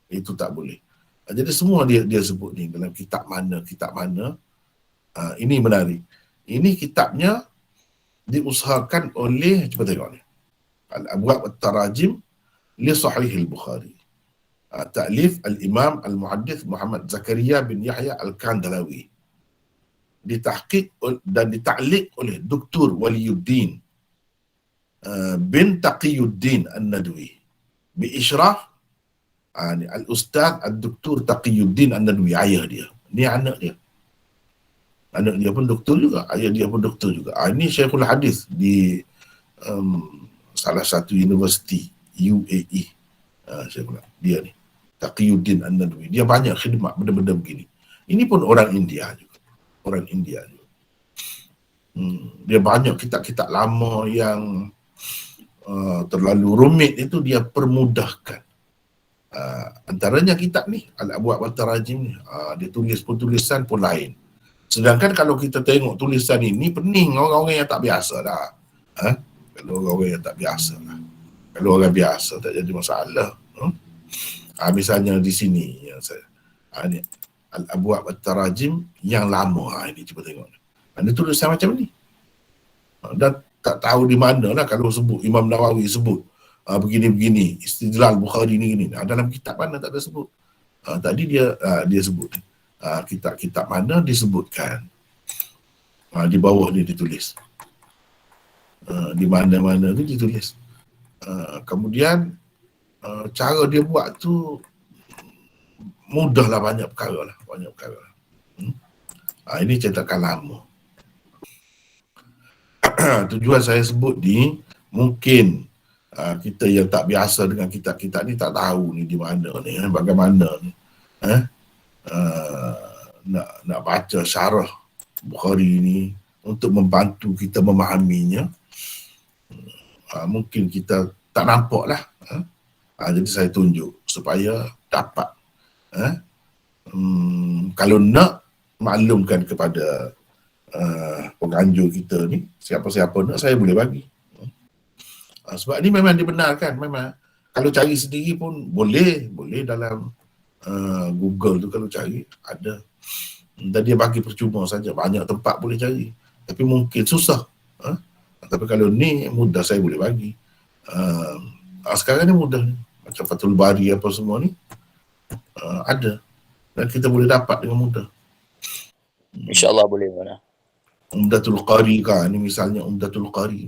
S1: Itu tak boleh. Jadi semua dia sebut ni dalam kitab mana. Ini menarik. Ini kitabnya diusahakan oleh, cuba tengok ni, Al-Abwab At-Tarajim li Sahih Al-Bukhari. Ta'lif Al-Imam Al-Muhaddith Muhammad Zakaria bin Yahya Al-Kandalawi. Ditahqiq dan dita'liq oleh Dr. Waliyuddin bin Taqiyuddin An-Nadwi bi isyraf Al-Ustaz Al-Dr. Taqiyuddin An-Nadwi, ayah dia. Ni anak dia. Anak dia pun doktor juga, ayah dia pun doktor juga. Ini Syekhul Hadis di salah satu universiti UAE. Dia ni Taqiyuddin An-Nadwi. Dia banyak khidmat benda-benda begini. Ini pun orang India juga. Dia banyak kitab-kitab lama yang terlalu rumit itu dia permudahkan. Antaranya kitab ni, Al-Abwab At-Tarajim ni, dia tulis pun tulisan pun lain. Sedangkan kalau kita tengok tulisan ini, pening orang-orang yang tak biasa lah. Kalau orang-orang yang tak biasa lah. Kalau orang biasa tak jadi masalah. Misalnya di sini, yang saya, ni, Al-Abwab At-Tarajim yang lama. Ini cuba tengok. Ini tulisan macam ni. Dan tak tahu di mana lah kalau sebut Imam Nawawi sebut begini-begini, Istidlal Bukhari ni gini. Dalam kitab mana tak ada sebut. Tadi dia sebut. Kitab-kitab mana disebutkan. Di bawah ni ditulis. Di mana-mana tu ditulis. Kemudian cara dia buat tu mudahlah, banyak perkara lah. Ini cetakan lama. Tujuan saya sebut ni, mungkin kita yang tak biasa dengan kitab-kitab ni tak tahu ni di mana ni, bagaimana ni. Nak baca syarah Bukhari ni untuk membantu kita memahaminya. Mungkin kita tak nampak lah. Jadi saya tunjuk supaya dapat. Kalau nak maklumkan kepada penganjur kita ni, siapa-siapa nak, saya boleh bagi. Sebab ni memang dibenarkan, memang kalau cari sendiri pun boleh dalam Google tu kalau cari ada. Dan dia bagi percuma saja, banyak tempat boleh cari. Tapi mungkin susah. Tapi kalau ni mudah, saya boleh bagi. Sekarang ni mudah ni. Macam Fathul Bari apa semua ni ada. Dan kita boleh dapat dengan mudah.
S2: InsyaAllah boleh mana.
S1: Umdatul Qari kan, ni misalnya Umdatul Qari,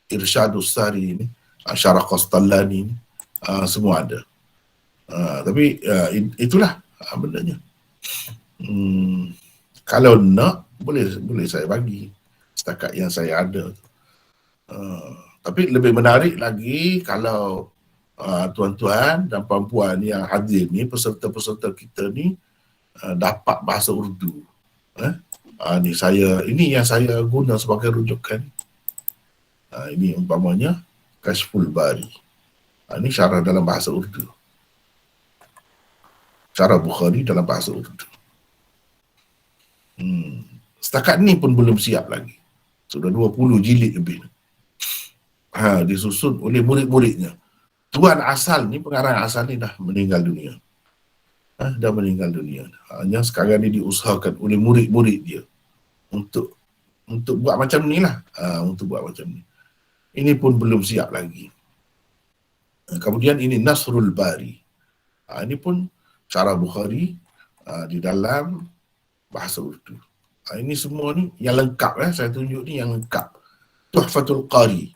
S1: Irsyadus Sari ni, Syarah Qastallani ni, semua ada. Tapi itulah bendanya. Kalau nak, boleh saya bagi setakat yang saya ada. Tapi lebih menarik lagi kalau tuan-tuan dan puan-puan yang hadir ni, peserta-peserta kita ni dapat bahasa Urdu. Ini yang saya guna sebagai rujukan. Ini umpamanya Kashful Bari. Ini syarah dalam bahasa Urdu. Syarah Bukhari dalam bahasa Urdu. Setakat ni pun belum siap lagi. Sudah 20 jilid lebih. Disusun oleh murid-muridnya. Tuan asal ni, pengarang asal ni dah meninggal dunia. Dah meninggal dunia. Hanya sekarang ni diusahakan oleh murid-murid dia untuk buat macam ni lah. Untuk buat macam ni. Ini pun belum siap lagi. Kemudian ini Nasrul Bari. Ini pun syarah Bukhari di dalam bahasa Urdu. Ini semua ni yang lengkap. Saya tunjuk ni yang lengkap. Tuhfatul Qari.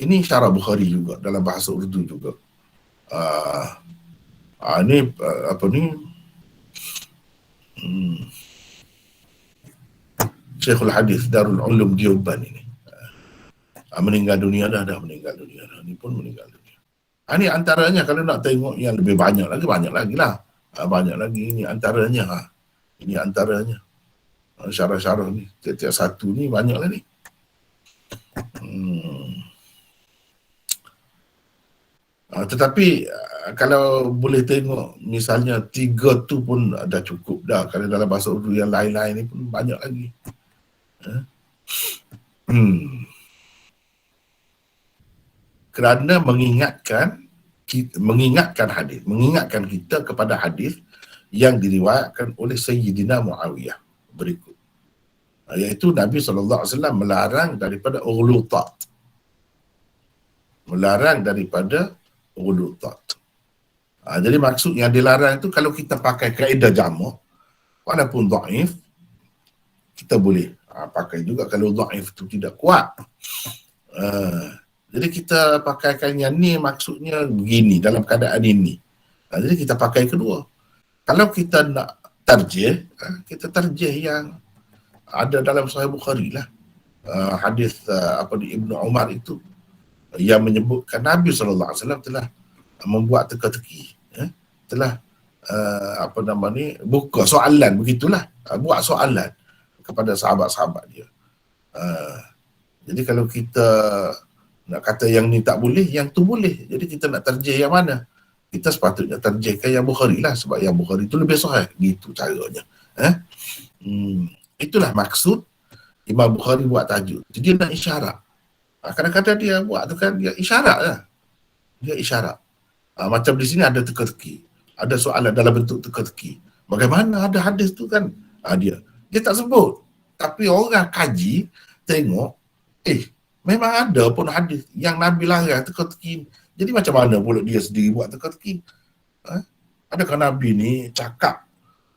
S1: Ini syarah Bukhari juga dalam bahasa Urdu juga. Ini apa ni? Syekhul Hadis Darul Ulum Dioban ini. Meninggal dunia dah meninggal dunia dah. Ini pun meninggal dunia. Ini antaranya, kalau nak tengok yang lebih banyak lagi lah. Banyak lagi, ini antaranya. Ini antaranya. Syarah-syarah ni, tiap-tiap satu ni banyak lah ni. Tetapi kalau boleh tengok misalnya 3 tu pun dah cukup dah. Kalau dalam bahasa Urdu yang lain-lain ni pun banyak lagi. Kerana mengingatkan hadis, mengingatkan kita kepada hadis yang diriwayatkan oleh Sayyidina Muawiyah berikut. Iaitu Nabi SAW melarang daripada ughlutat. Melarang daripada ughlutat. Jadi maksud yang dilarang itu kalau kita pakai kaedah jamak, walaupun dhaif, kita boleh pakai juga kalau dhaif itu tidak kuat. Jadi kita pakaikan yang ni maksudnya begini dalam keadaan ini. Jadi kita pakai kedua. Kalau kita nak tarjih, kita tarjih yang ada dalam Sahih Bukhari lah. Hadis di Ibnu Umar itu yang menyebutkan Nabi SAW telah membuat teka-teki, telah buka soalan, begitulah, buat soalan kepada sahabat-sahabat dia. Jadi kalau kita nak kata yang ni tak boleh, yang tu boleh. Jadi kita nak tarjih yang mana? Kita sepatutnya tarjihkan yang Bukhari lah, sebab yang Bukhari itu lebih sahih. Gitu caranya. Itulah maksud Imam Bukhari buat tajuk. Jadi dia nak isyarat. Kadang-kadang dia buat tu kan, dia isyarat lah. Dia isyarat. Macam di sini ada teka-teki. Ada soalan dalam bentuk teka-teki. Bagaimana ada hadis tu kan? Dia tak sebut. Tapi orang kaji, tengok, memang ada pun hadis yang Nabi larang teka-teki. Jadi macam mana pula dia sendiri buat teka-teki? Adakah Nabi ni cakap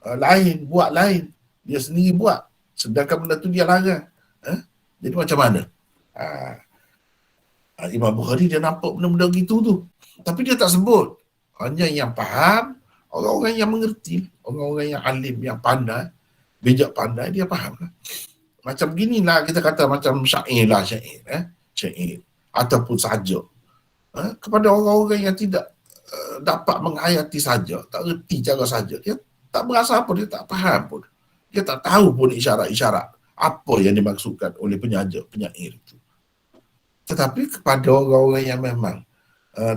S1: lain, buat lain? Dia sendiri buat. Sedangkan benda tu dia larang. Jadi macam mana? Imam Bukhari dia nampak benda-benda gitu tu. Tapi dia tak sebut. Hanya yang faham, orang-orang yang mengerti, orang-orang yang alim, yang pandai, bijak pandai, dia faham lah. Macam beginilah kita kata macam syair lah, syair. Ataupun sajak. Kepada orang-orang yang tidak dapat menghayati sajak, tak reti cara sajak, dia tak berasa apa, dia tak faham pun. Dia tak tahu pun isyarat-isyarat apa yang dimaksudkan oleh penyair itu. Tetapi kepada orang-orang yang memang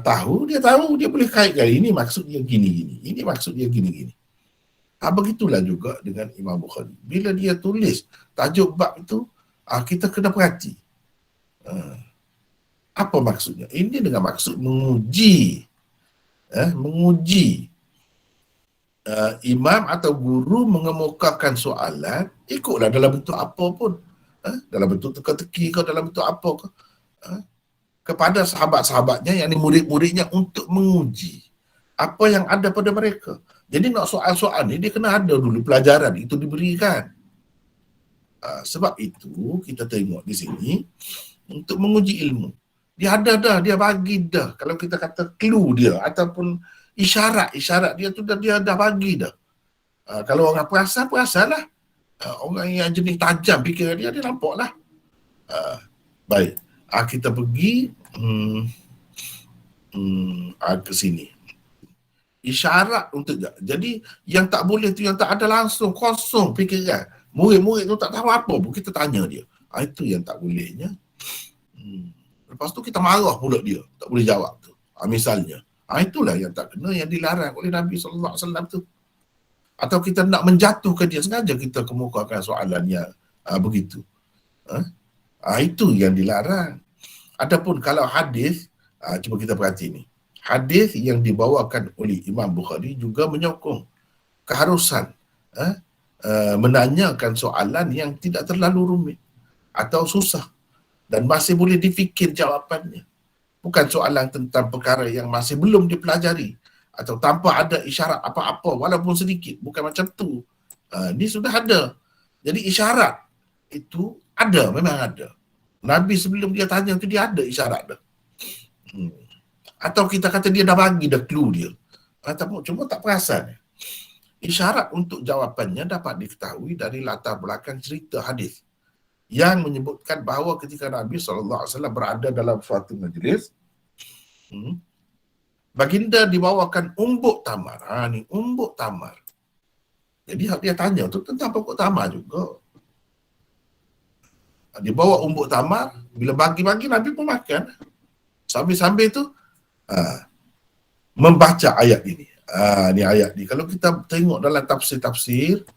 S1: tahu, dia boleh kaitkan ini maksudnya gini-gini, ini maksudnya gini-gini. Begitulah juga dengan Imam Bukhari. Bila dia tulis tajuk bab itu, kita kena perhati. Apa maksudnya? Ini dengan maksud menguji imam atau guru mengemukakan soalan, ikutlah dalam bentuk apa pun. Dalam bentuk teka-teki ke, dalam bentuk apa ke. Kepada sahabat-sahabatnya, yang ni murid-muridnya, untuk menguji apa yang ada pada mereka. Jadi nak soal-soal ni, dia kena ada dulu pelajaran itu diberikan. Sebab itu kita tengok di sini, untuk menguji ilmu, dia ada dah, dia bagi dah. Kalau kita kata clue dia ataupun isyarat dia tu dia dah bagi dah. Kalau orang perasanlah. Orang yang jenis tajam fikir dia nampak lah. Baik, kita pergi ke sini. Isyarat untuk, jadi yang tak boleh tu, yang tak ada langsung, kosong fikiran. Murid-murid tu tak tahu apa pun, kita tanya dia. Itu yang tak bolehnya. Lepas tu kita marah pula dia, tak boleh jawab tu. Misalnya. Itulah yang tak kena, yang dilarang oleh Nabi SAW tu. Atau kita nak menjatuhkan dia, sengaja kita kemukakan soalan yang begitu. Itu yang dilarang. Adapun kalau hadis, cuba kita perhati ni. Hadis yang dibawakan oleh Imam Bukhari juga menyokong keharusan menanyakan soalan yang tidak terlalu rumit atau susah dan masih boleh difikir jawapannya. Bukan soalan tentang perkara yang masih belum dipelajari atau tanpa ada isyarat apa-apa walaupun sedikit. Bukan macam tu. Ni sudah ada. Jadi isyarat itu ada, memang ada. Nabi sebelum dia tanya tu, dia ada isyarat dah. Atau kita kata dia dah bagi dah clue dia. Cuma tak perasan. Isyarat untuk jawapannya dapat diketahui dari latar belakang cerita hadis yang menyebutkan bahawa ketika Nabi SAW berada dalam suatu majlis, baginda dibawakan umbuk tamar. Ni umbuk tamar. Jadi dia tanya tu tentang pokok tamar juga. Dibawa umbuk tamar, bila bagi-bagi Nabi pun makan. Sambil-sambil tu membaca ayat ini. Ni ayat ni. Kalau kita tengok dalam tafsir-tafsir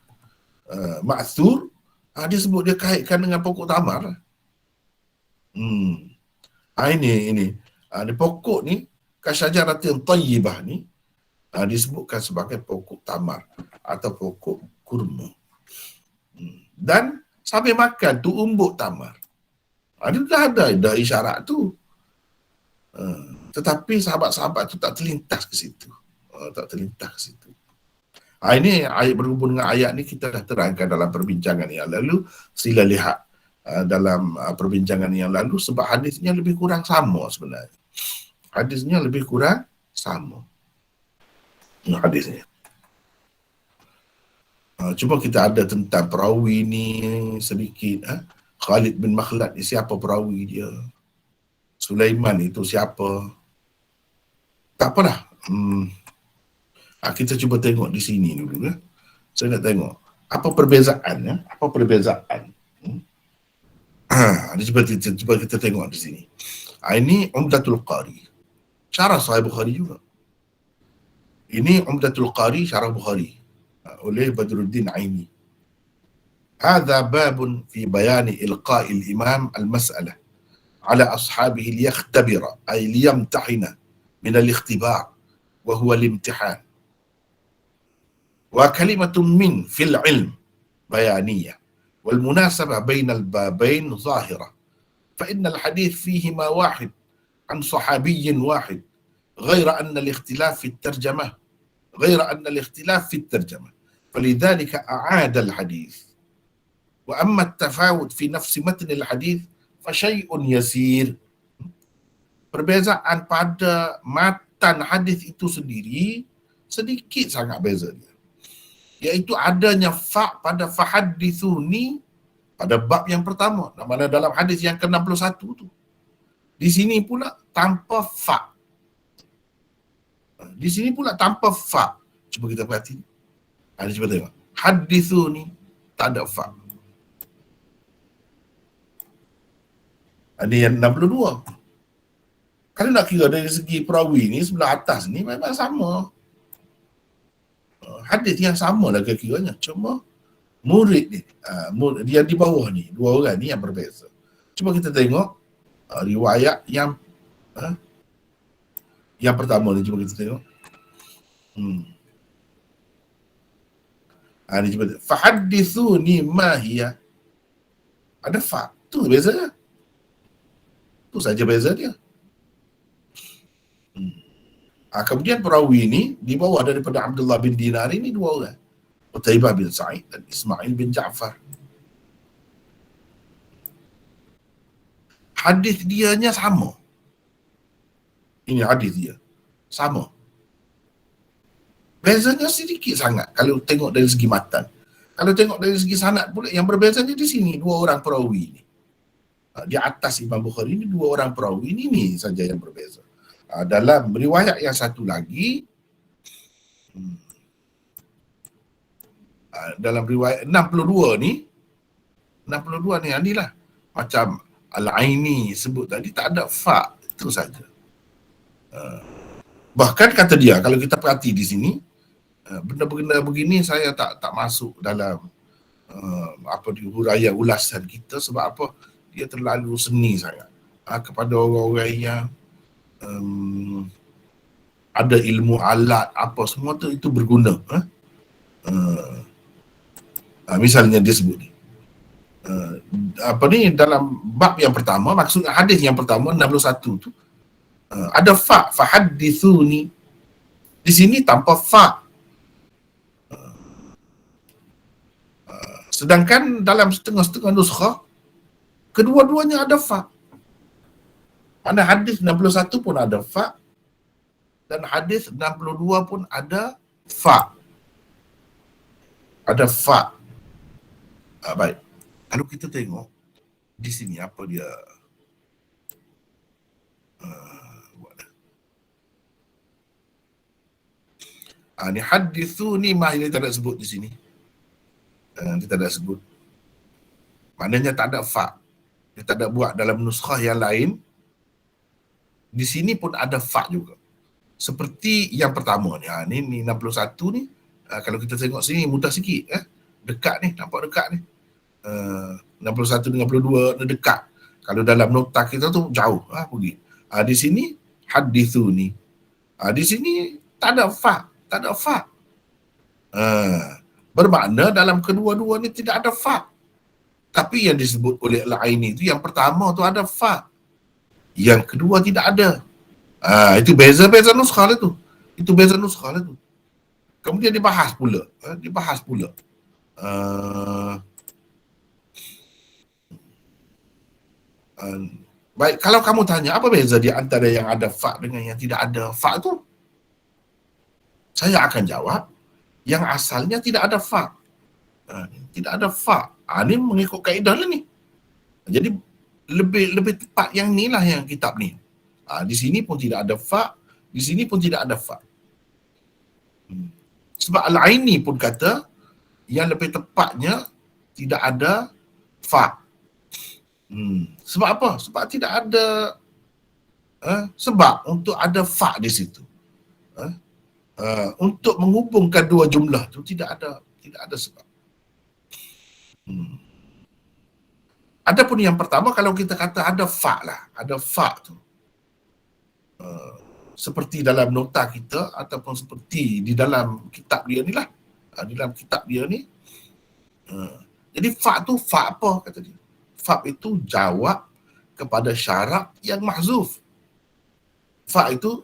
S1: ma'thur, dia sebut, dia kaitkan dengan pokok tamar. Ini pokok ni, kasyajaratin tayyibah ni, disebutkan sebagai pokok tamar atau pokok kurma. Dan sambil makan tu umbuk tamar. Dia dah ada isyarat tu. Tetapi sahabat-sahabat tu tak terlintas ke situ. Ini ayat, berhubung dengan ayat ni kita dah terangkan dalam perbincangan yang lalu. Sila lihat dalam perbincangan yang lalu, sebab hadisnya lebih kurang sama sebenarnya. Hadisnya lebih kurang sama. Hadisnya. Cuma kita ada tentang perawi ni sedikit. Khalid bin Makhlad ni siapa perawi dia? Sulaiman itu siapa? Tak apalah. Kita cuba tengok di sini dulu. Saya nak tengok apa perbezaannya. Cuba kita tengok di sini. Ini Umdatul Qari, syarah Sahih Bukhari juga. Ini Umdatul Qari, syarah Bukhari oleh Badruddin Aini. Hadza babun fi bayani ilqa'il imam al-mas'alah ala ashabihi liyakhtabira ay liyamtahina min al-ikhtibar wa huwa al-imtihan. Wa kalimatun min fil ilm bayaniyah wal munasabah bainal babain zahirah. Fa innal hadith fihima wahid an sahabiyyin wahid غير أن الاختلاف في الترجمة فلذلك أعاد الحديث وأما التفاوت في نفس متن الحديث فشيء يسير. Perbezaan pada matan hadis itu sendiri sedikit sangat beza dia, iaitu adanya fa pada fahadithuni pada bab yang pertama, mana dalam hadis yang ke-61 tu. Di sini pula tanpa fa. Di sini pula tanpa fa. Cuba kita perhati. Cuba tengok. Hadithuni tak ada fa. Ada yang 62. Kalau nak kira dari segi perawi ni, sebelah atas ni memang sama. Hadis yang sama lah kira-kiranya. Cuma murid ni, dia di bawah ni, dua orang ni yang berbeza. Cuba kita tengok riwayat yang pertama ni, cuba kita tengok. Dia cuba fahaddithuni ma hiya. Ada fa. Tu bezanya. Tu saja beza dia. Kemudian perawi ini dibawa daripada Abdullah bin Dinar ini dua orang. Utaibah bin Sa'id dan Ismail bin Ja'far. Hadis dianya sama. Ini hadis dia. Sama. Bezanya sedikit sangat kalau tengok dari segi matan. Kalau tengok dari segi sanad pula, yang berbezanya di sini, dua orang perawi ini. Di atas Imam Bukhari ini, dua orang perawi ini saja yang berbeza. Dalam riwayat yang satu lagi, dalam riwayat 62 ni inilah macam Al-Aini sebut tadi, tak ada fa, itu saja. Bahkan kata dia, kalau kita perhati di sini, benda-benda begini saya tak masuk dalam huraian ulasan kita. Sebab apa? Dia terlalu seni sangat kepada orang-orang yang ada ilmu alat apa semua tu, itu berguna. Misalnya dia sebut ni, dalam bab yang pertama, maksudnya hadis yang pertama 61 tu ada fa, fahaddithuni. Di sini tanpa fa. Sedangkan dalam setengah-setengah nuskha kedua-duanya ada fa. Pada hadis 61 pun ada fa dan hadis 62 pun ada fa. Ada fa. Baik. Kalau kita tengok di sini apa dia ni hadithuni ma, dia tak ada sebut di sini. Dia tak ada sebut. Maknanya tak ada fa. Dia tak ada buat dalam nuskhah yang lain. Di sini pun ada fa juga. Seperti yang pertama ni. Ni 61 ni. Kalau kita tengok sini mudah sikit. Dekat ni. Nampak dekat ni. 61 dengan 62 ni dekat. Kalau dalam nota kita tu jauh. Pergi. Di sini hadithuni. Di sini tak ada fa. Tak ada fa. Bermakna dalam kedua-dua ni tidak ada fa. Tapi yang disebut oleh Al-Aini itu, yang pertama tu ada fa. Yang kedua tidak ada. Itu beza-beza nuskhah itu. Itu beza nuskhah itu. Kemudian dibahas pula. Baik, kalau kamu tanya apa beza di antara yang ada fa dengan yang tidak ada fa tu? Saya akan jawab, yang asalnya tidak ada fa. Tidak ada fa. Ini mengikut kaedah lah ni. Jadi lebih tepat yang ni lah yang kitab ni. Di sini pun tidak ada fa, di sini pun tidak ada fa. Sebab Al-Aini pun kata yang lebih tepatnya tidak ada fa. Sebab apa? Sebab tidak ada sebab untuk ada fa di situ. Untuk menghubungkan dua jumlah tu tidak ada sebab. Adapun yang pertama, kalau kita kata ada fa lah, ada fa tu. Seperti dalam nota kita ataupun seperti di dalam kitab dia ni lah. Di dalam kitab dia ni. Jadi fa tu fa apa kata dia? Fa itu jawab kepada syarat yang mahzuf. Fa itu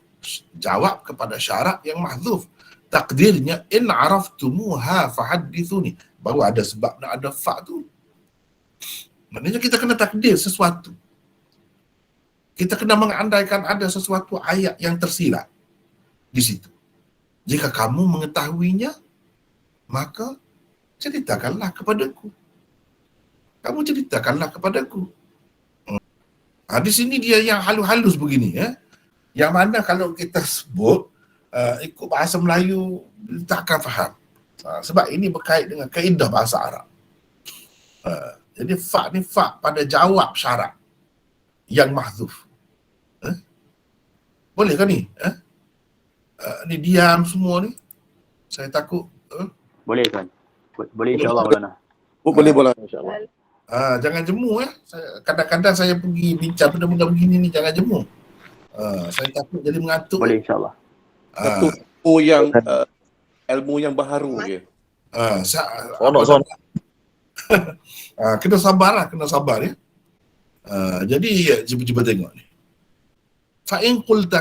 S1: jawab kepada syarat yang mahzuf. Takdirnya in araftumuha fahaddithuni. Baru ada sebab nak ada fa tu. Maknanya kita kena takdir sesuatu. Kita kena mengandaikan ada sesuatu ayat yang tersirat di situ. Jika kamu mengetahuinya, maka ceritakanlah kepadaku. Kamu ceritakanlah kepadaku. Di sini dia yang halus-halus begini, yang mana kalau kita sebut ikut bahasa Melayu tak akan faham. Sebab ini berkait dengan kaedah bahasa Arab. Jadi fa ni fa pada jawab syarat yang mahzuf. Boleh kan ni? Ni diam semua ni. Saya takut.
S2: Boleh kan? Boleh insya-Allah Maulana.
S3: Boleh insya-Allah.
S1: Jangan jemu kadang-kadang saya pergi bincang benda-benda begini ni, jangan jemu. Saya takut jadi mengantuk.
S2: Boleh insya-Allah.
S3: Ilmu yang baharu je. Sono, sono.
S1: Kena sabar ya. Jadi cuba tengok ni. فإن قلت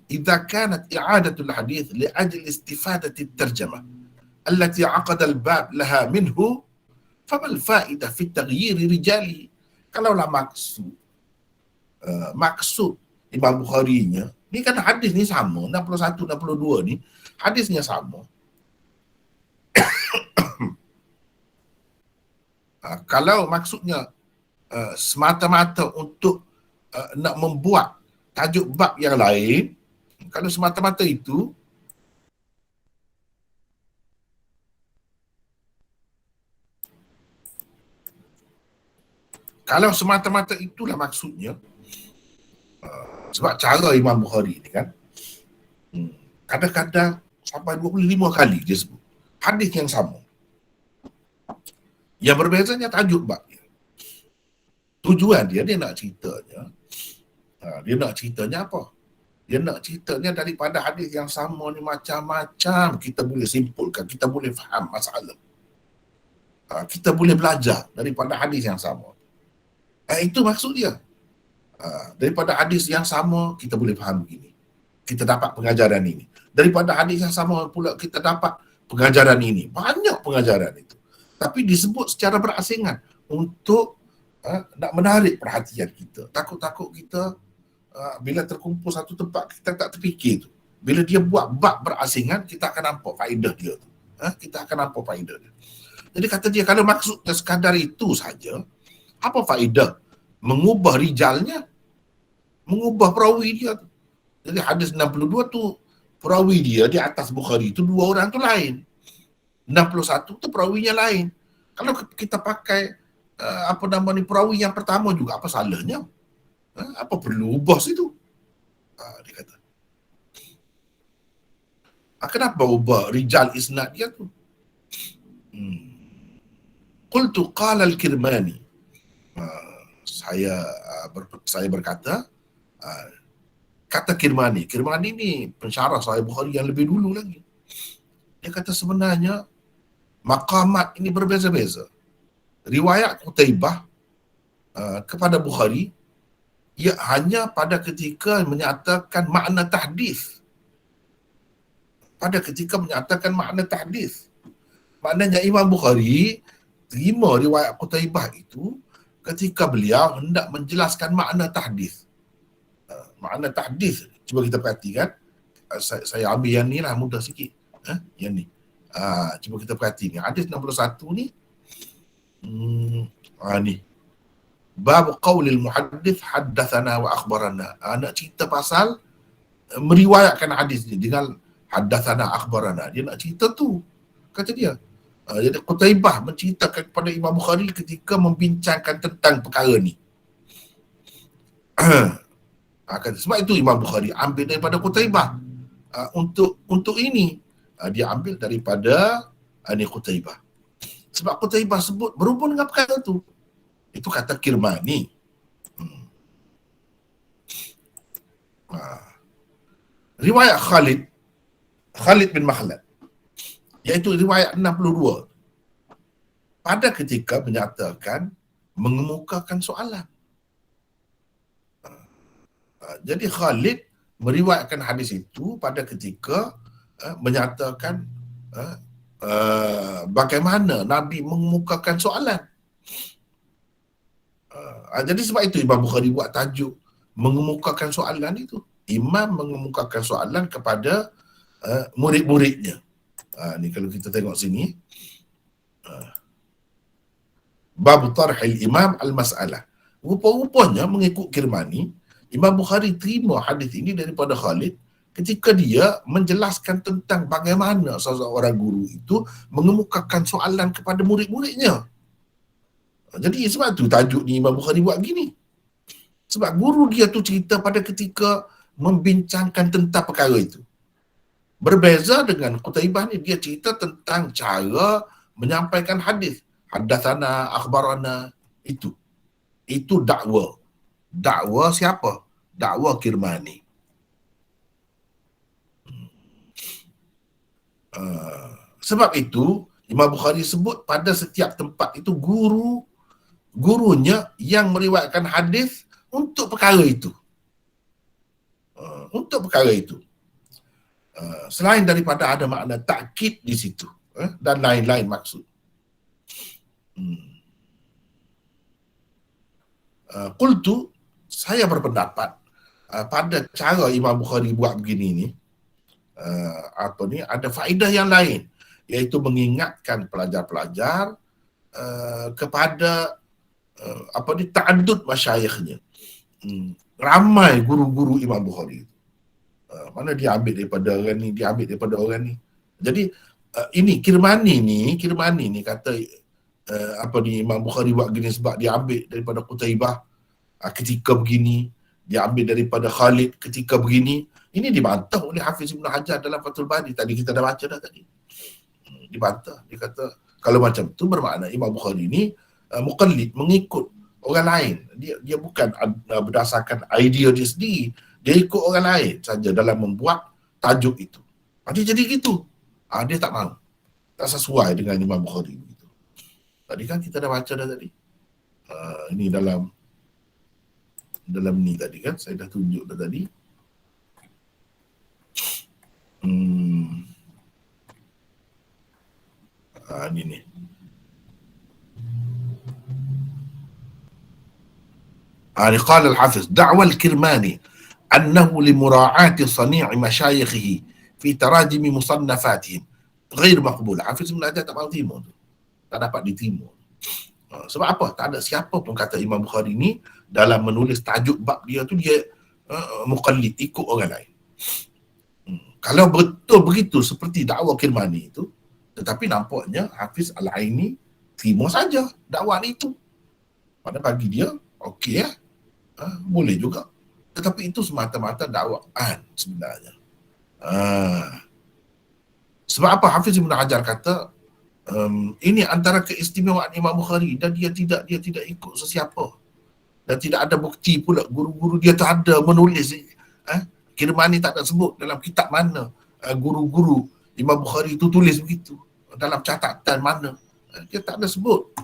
S1: إذا كانت إعادة الحديث لأجل استفادة الترجمة التي عقد الباب لها منه فما الفائدة في تغيير رجاله. Kalaulah maksud Imam Bukhari-nya, ni kan hadis ni sama, 61, 62 ni, hadisnya sama. Kalau maksudnya semata-mata untuk nak membuat tajuk bab yang lain, kalau semata-mata itu, kalau semata-mata itulah maksudnya, sebab cara Imam Bukhari ni kan, kadang-kadang sampai 25 kali dia sebut hadis yang sama. Yang berbezanya tajuk bab dia. Tujuan dia nak ceritanya, dia nak ceritanya apa? Dia nak ceritanya daripada hadis yang sama ni macam-macam kita boleh simpulkan, kita boleh faham masalah. Kita boleh belajar daripada hadis yang sama. Itu maksud dia. Daripada hadis yang sama kita boleh faham begini. Kita dapat pengajaran ini. Daripada hadis yang sama pula kita dapat pengajaran ini. Banyak pengajaran itu. Tapi disebut secara berasingan untuk nak menarik perhatian kita. Takut-takut kita bila terkumpul satu tempat kita tak terfikir tu. Bila dia buat bab berasingan, kita akan nampak faedah dia tu. Kita akan nampak faedah dia. Jadi kata dia, kalau maksudnya sekadar itu saja, apa faedah mengubah rijalnya, mengubah perawi dia tu. Jadi hadis 62 tu perawi dia di atas Bukhari tu 2 orang tu lain. 61 tu perawinya lain. Kalau kita pakai perawi yang pertama juga, apa salahnya? Apa perlu ubah situ? Dia kata. Kenapa ubah rijal isnad dia tu? Qultu qala al-Kirmani. Saya berkata, kata Kirmani. Kirmani ni pensyarah Sahih Bukhari yang lebih dulu lagi. Dia kata sebenarnya maqamat ini berbeza-beza. Riwayat Qutaibah kepada Bukhari ia hanya pada ketika menyatakan makna tahdis. Pada ketika menyatakan makna tahdis. Maknanya Imam Bukhari terima riwayat Qutaibah itu ketika beliau hendak menjelaskan makna tahdis. Makna tahdis, cuba kita perhatikan. Saya ambil yang ni lah, mudah sikit. Yang ni. Cuba kita perhati ni. Hadis 61 ni. Ni. Bab qaulil muhaddith haddathana wa akhbarana. Nak cerita pasal meriwayatkan hadis ni dengan haddathana akhbarana. Dia nak cerita tu. Kata dia. Jadi Qutaibah menceritakan kepada Imam Bukhari ketika membincangkan tentang perkara ni. Sebab itu Imam Bukhari ambil daripada Qutaibah. Untuk ini dia ambil daripada Qutaibah. Sebab Qutaibah sebut berhubung dengan perkara tu. Itu kata Kirmani. Riwayat Khalid bin Makhlad, iaitu riwayat 62, pada ketika menyatakan mengemukakan soalan. Jadi Khalid meriwayatkan hadis itu pada ketika menyatakan bagaimana Nabi mengemukakan soalan. Jadi sebab itu Imam Bukhari buat tajuk mengemukakan soalan itu. Imam mengemukakan soalan kepada murid-muridnya. Ni kalau kita tengok sini. Bab tarhil imam al-mas'alah. Rupa-rupanya mengikut Kirmani, Imam Bukhari terima hadis ini daripada Khalid ketika dia menjelaskan tentang bagaimana seorang guru itu mengemukakan soalan kepada murid-muridnya. Jadi sebab tu tajuk ni Imam Bukhari buat gini. Sebab guru dia tu cerita pada ketika membincangkan tentang perkara itu. Berbeza dengan Qutaibah ni, dia cerita tentang cara menyampaikan hadis. Haddatsana, akhbarana, itu. Itu dakwa. Dakwa siapa? Dakwa Kirmani. Sebab itu Imam Bukhari sebut pada setiap tempat itu gurunya yang meriwayatkan hadis untuk perkara itu. Untuk perkara itu. Selain daripada ada makna takkid di situ dan lain-lain maksud. Qultu, saya berpendapat pada cara Imam Bukhari buat begini ni, ada faedah yang lain, iaitu mengingatkan pelajar-pelajar kepada ta'addud masyayikhnya. Ramai guru-guru Imam Bukhari. Mana dia ambil daripada orang ni, dia ambil daripada orang ni. Jadi ini Kirmani ni kata Imam Bukhari buat gini sebab dia ambil daripada Qutaibah ketika begini, dia ambil daripada Khalid ketika begini. Ini dibantah oleh Hafiz Ibn Hajar dalam Fathul Bari. Tadi kita dah baca dah tadi. Dibantah. Dia kata kalau macam tu bermakna Imam Bukhari ni muqallid, mengikut orang lain. Dia bukan berdasarkan idea dia sendiri. Dia ikut orang lain saja dalam membuat tajuk itu. Dia jadi gitu. Dia tak mahu. Tak sesuai dengan Imam Bukhari. Gitu. Tadi kan kita dah baca dah tadi. Ini dalam ni tadi kan. Saya dah tunjuk dah tadi. Ini ni. قال الحافظ دعوى الكرماني أنه لمراعاة صنيع مشايخه في تراجم مصنفاتهم غير مقبول. Hafiz Ibn Hajar tak mahu timur tu. Tak dapat ditimur. Sebab apa? Tak ada siapa pun kata Imam Bukhari ni dalam menulis tajuk bab dia tu dia muqallid, ikut orang lain. Kalau betul begitu seperti dakwah Kirmani itu, tetapi nampaknya Hafiz Al-Aini terima saja dakwaan itu. Pada bagi dia, okey ya. Boleh juga. Tetapi itu semata-mata dakwaan sebenarnya. Sebab apa Hafiz Ibn Hajar kata ini antara keistimewaan Imam Bukhari dan dia tidak ikut sesiapa. Dan tidak ada bukti pula guru-guru dia tak ada menulis. Kirmani tak ada sebut dalam kitab mana guru-guru Imam Bukhari itu tulis begitu. Dalam catatan mana. Dia tak ada sebut.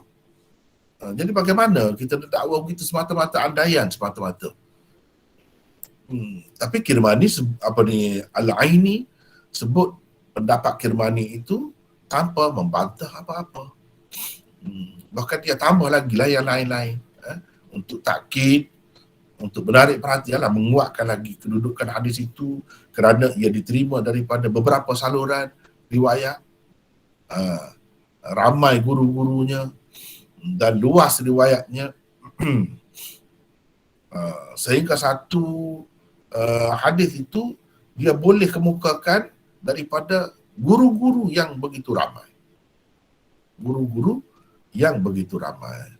S1: Jadi bagaimana kita dakwa begitu semata-mata andaian semata-mata. Tapi Kirmani Al-Aini sebut pendapat Kirmani itu tanpa membantah apa-apa. Bahkan dia tambah lagi lah yang lain-lain untuk takkid, untuk menarik perhatian lah, menguatkan lagi kedudukan hadis itu kerana ia diterima daripada beberapa saluran riwayat, ramai guru-gurunya dan luas riwayatnya. Sehingga satu hadis itu dia boleh kemukakan daripada guru-guru yang begitu ramai. Guru-guru yang begitu ramai.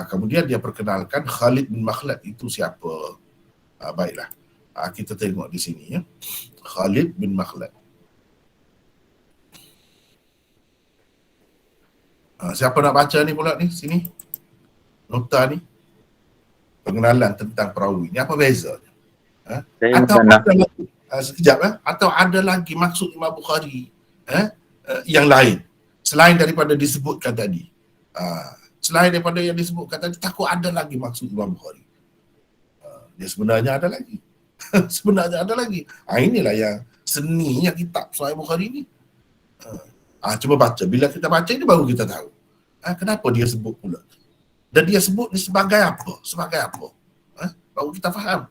S1: Kemudian dia perkenalkan Khalid bin Makhlad itu siapa. Baiklah. Kita tengok di sini ya. Khalid bin Makhlad. Siapa nak baca ni pula ni? Sini. Nota ni. Pengenalan tentang perawi. Ni apa bezanya? Atau ada lagi, sekejap atau ada lagi maksud Imam Bukhari yang lain selain daripada disebutkan tadi. Selain daripada yang disebutkan tadi, takut ada lagi maksud Imam Bukhari. Dia sebenarnya ada lagi. Sebenarnya ada lagi. Inilah yang seninya kitab Sahih Bukhari ni. Cuba baca. Bila kita baca ini baru kita tahu. Kenapa dia sebut pula. Dan dia sebut ni sebagai apa? Sebagai apa? Baru kita faham.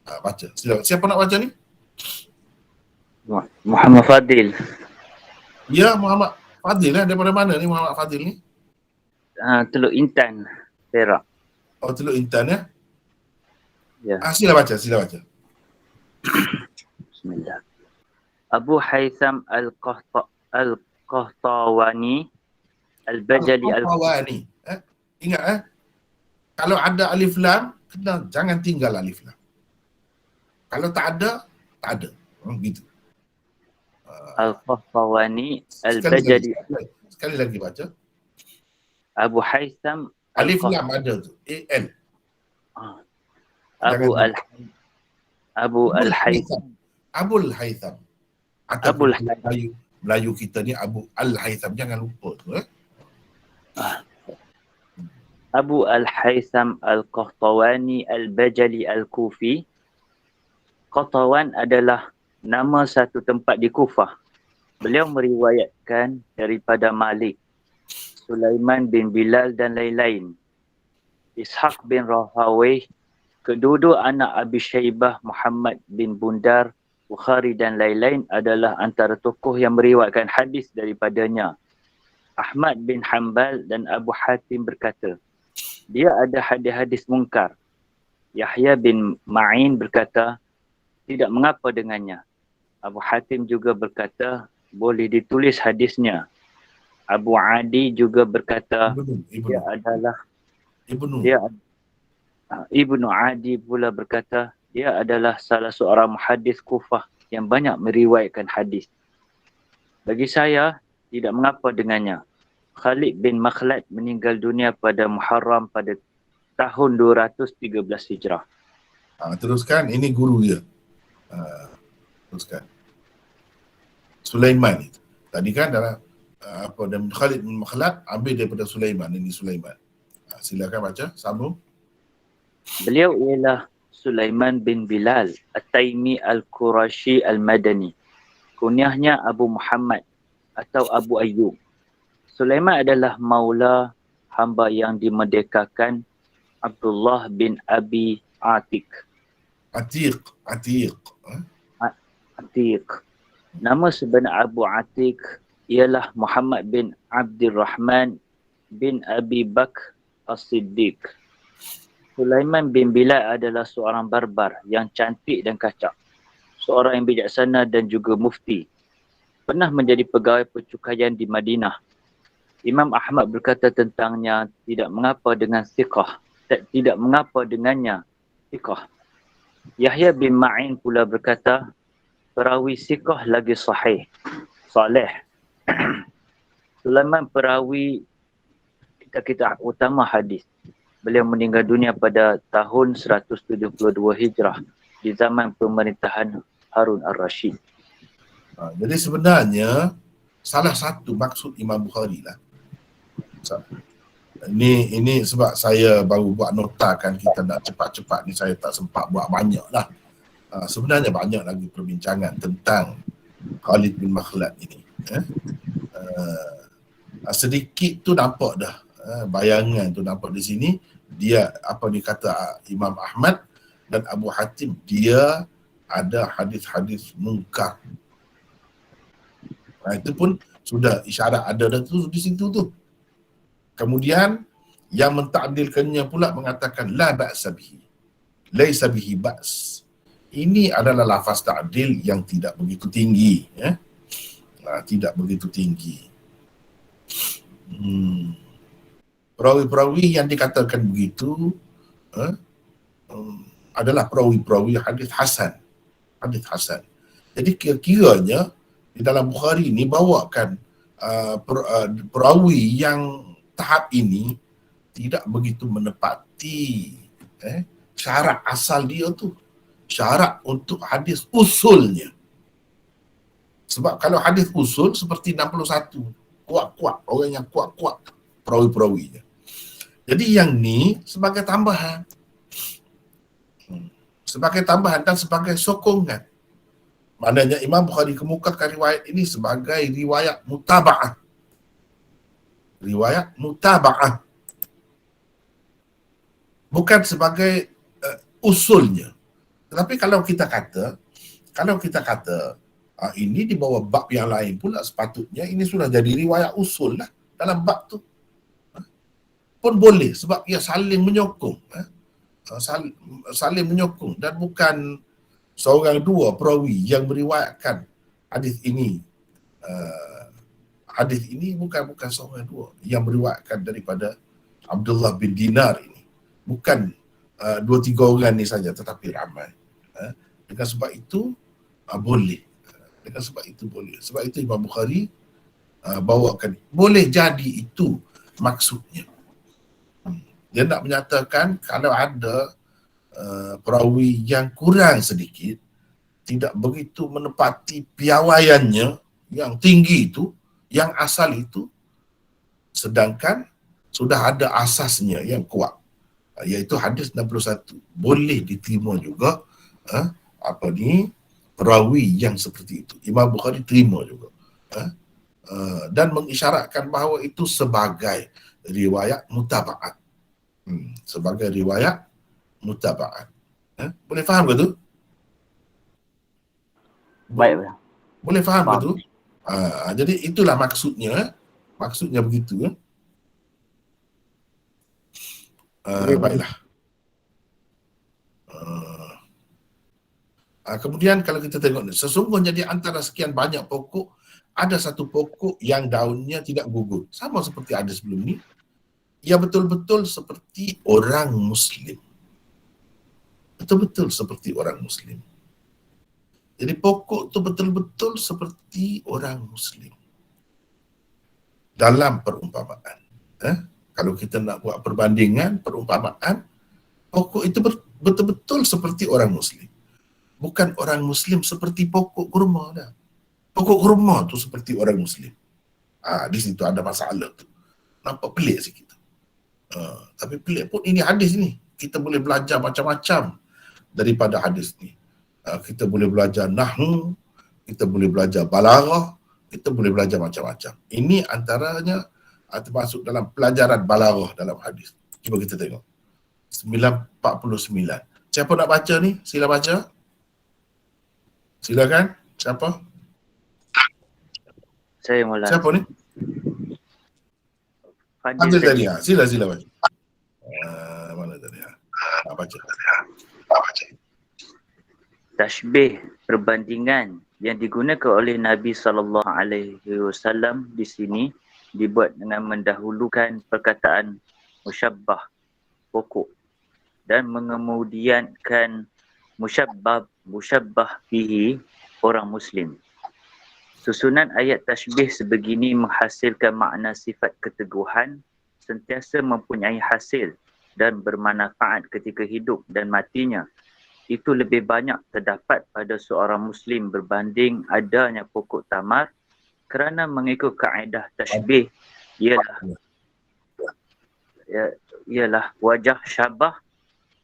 S1: Baca. Siapa nak baca ni?
S4: Muhammad Fadil.
S1: Ya, Muhammad Fadil daripada mana ni Muhammad Fadil ni?
S4: Teluk Intan, Perak.
S1: Oh, Teluk Intan ya?
S4: Ya.
S1: Sila baca.
S4: Bismillah. Abu Haytham Al-Qahtawani Al-Bajali
S1: Al-Qahtawani. Ingat kalau ada alif lam, kena jangan tinggal alif lam. Kalau tak ada, tak ada. Gitu.
S4: Al-Qahtawani Al-Bajali.
S1: Sekali lagi baca.
S4: Abu Haytham
S1: Alif lam ada tu. A-L.
S4: Abu Al-Haytham.
S1: Abul Haytham.
S4: Abul Haytham.
S1: Melayu kita ni Abu Al-Haytham, jangan lupa tu.
S4: Abu Al-Haytham Al-Qahtawani Al-Bajali Al-Kufi. Qahtawan adalah nama satu tempat di Kufah. Beliau meriwayatkan daripada Malik, Sulaiman bin Bilal dan lain-lain. Ishaq bin Rahawayh, kedua-dua anak Abi Syaibah, Muhammad bin Bundar, Bukhari dan lain-lain adalah antara tokoh yang meriwayatkan hadis daripadanya. Ahmad bin Hanbal dan Abu Hatim berkata, dia ada hadis-hadis mungkar. Yahya bin Ma'in berkata, tidak mengapa dengannya. Abu Hatim juga berkata, boleh ditulis hadisnya. Abu Adi juga berkata, dia adalah Ibnu Adi pula berkata, dia adalah salah seorang muhaddis Kufah yang banyak meriwayatkan hadis. Bagi saya, tidak mengapa dengannya. Khalid bin Makhlad meninggal dunia pada Muharram pada tahun 213 Hijrah.
S1: Teruskan, ini guru dia. Teruskan. Sulaiman itu. Tadi kan adalah dan Khalid bin Makhlad ambil daripada Sulaiman, ini Sulaiman. Silakan baca, sambung.
S4: Beliau ialah Sulaiman bin Bilal At-Taimi Al-Qurashi Al-Madani. Kunyahnya Abu Muhammad atau Abu Ayyub. Sulaiman adalah maula hamba yang dimerdekakan Abdullah bin Abi Atiq. Atiq. Nama sebenar Abu Atiq ialah Muhammad bin Abdurrahman bin Abi Bakr As-Siddiq. Sulaiman bin Bilal adalah seorang barbar yang cantik dan kacak. Seorang yang bijaksana dan juga mufti. Pernah menjadi pegawai percukaian di Madinah. Imam Ahmad berkata tentangnya, tidak mengapa dengannya siqah. Yahya bin Ma'in pula berkata, perawi siqah lagi saleh. Sulaiman perawi kitab utama hadis. Beliau meninggal dunia pada tahun 172 Hijrah di zaman pemerintahan Harun Ar-Rasyid.
S1: Jadi sebenarnya salah satu maksud Imam Bukhari lah. Ini sebab saya baru buat nota kan, kita nak cepat-cepat ni, saya tak sempat buat banyak lah. Sebenarnya banyak lagi perbincangan tentang Khalid bin Makhlad ini. Sedikit tu nampak dah, bayangan tu nampak di sini. Dia apa dikata Imam Ahmad dan Abu Hatim, dia ada hadis-hadis mungkar. Itu pun sudah isyarat ada dah tu di situ tu. Kemudian yang mentakdilkannya pula mengatakan la ba'sa bihi, laisa bihi ba's. Ini adalah lafaz ta'dil yang tidak begitu tinggi, tidak begitu tinggi. Perawi-perawi yang dikatakan begitu adalah perawi-perawi hadis hasan. Hadis hasan. Jadi kira-kiranya di dalam Bukhari ni bawakan perawi yang tahap ini tidak begitu menepati syarat asal dia tu. Syarat untuk hadis usulnya. Sebab kalau hadis usul seperti 61, kuat-kuat, orang yang kuat-kuat perawi-perawinya. Jadi yang ni sebagai tambahan. Sebagai tambahan dan sebagai sokongan. Maknanya Imam Bukhari kemukakan riwayat ini sebagai riwayat mutaba'ah. Riwayat mutaba'ah. Bukan sebagai usulnya. Tetapi kalau kita kata ini di bawah bab yang lain pula, sepatutnya ini sudah jadi riwayat usul lah dalam bab tu. Pun boleh sebab ia saling menyokong. Saling menyokong dan bukan seorang dua perawi yang meriwayatkan hadis ini. Hadis ini bukan seorang dua yang meriwayatkan daripada Abdullah bin Dinar ini. Bukan 2-3 orang ni saja, tetapi ramai. Dengan sebab itu boleh. Dengan sebab itu boleh. Sebab itu Imam Bukhari bawakan. Boleh jadi itu maksudnya. Dia nak menyatakan kalau ada perawi yang kurang sedikit, tidak begitu menepati piawaiannya, yang tinggi itu, yang asal itu, sedangkan sudah ada asasnya yang kuat, iaitu hadis 61. Boleh diterima juga perawi yang seperti itu. Imam Bukhari terima juga. Dan mengisyaratkan bahawa itu sebagai riwayat mutaba'at. Sebagai riwayat mutaba'at. Boleh faham ke tu?
S4: Baik.
S1: Boleh faham ke
S4: Faham.
S1: tu? Jadi itulah maksudnya. Maksudnya begitu. Baiklah. Kemudian kalau kita tengok ni, sesungguhnya di antara sekian banyak pokok, ada satu pokok yang daunnya tidak gugur. Sama seperti ada sebelum ni. Ia betul-betul seperti orang Muslim. Betul-betul seperti orang Muslim. Jadi pokok tu betul-betul seperti orang Muslim. Dalam perumpamaan. Kalau kita nak buat perbandingan, perumpamaan, pokok itu betul-betul seperti orang Muslim. Bukan orang Muslim seperti pokok kurma dah. Pokok kurma tu seperti orang Muslim. Di situ ada masalah tu. Nampak pelik sikit. Tapi pelik pun ini hadis ni. Kita boleh belajar macam-macam daripada hadis ni. Kita boleh belajar nahwu, kita boleh belajar balaghah, kita boleh belajar macam-macam. Ini antaranya termasuk dalam pelajaran balaghah dalam hadis. Cuba kita tengok. 949. Siapa nak baca ni? Sila baca. Silakan. Siapa?
S4: Saya mula.
S1: Siapa ni?
S4: Fadil
S1: tadi.
S4: tadi.
S1: Sila baca. Mana tadi? Baca.
S4: Tashbih, perbandingan yang digunakan oleh Nabi SAW di sini dibuat dengan mendahulukan perkataan musyabbah, pokok, dan mengemudiankan musyabbah bihi, orang Muslim. Susunan ayat tashbih sebegini menghasilkan makna sifat keteguhan, sentiasa mempunyai hasil dan bermanfaat ketika hidup dan matinya. Itu lebih banyak terdapat pada seorang Muslim berbanding adanya pokok tamar, kerana mengikut kaedah tashbih ialah wajah syabah,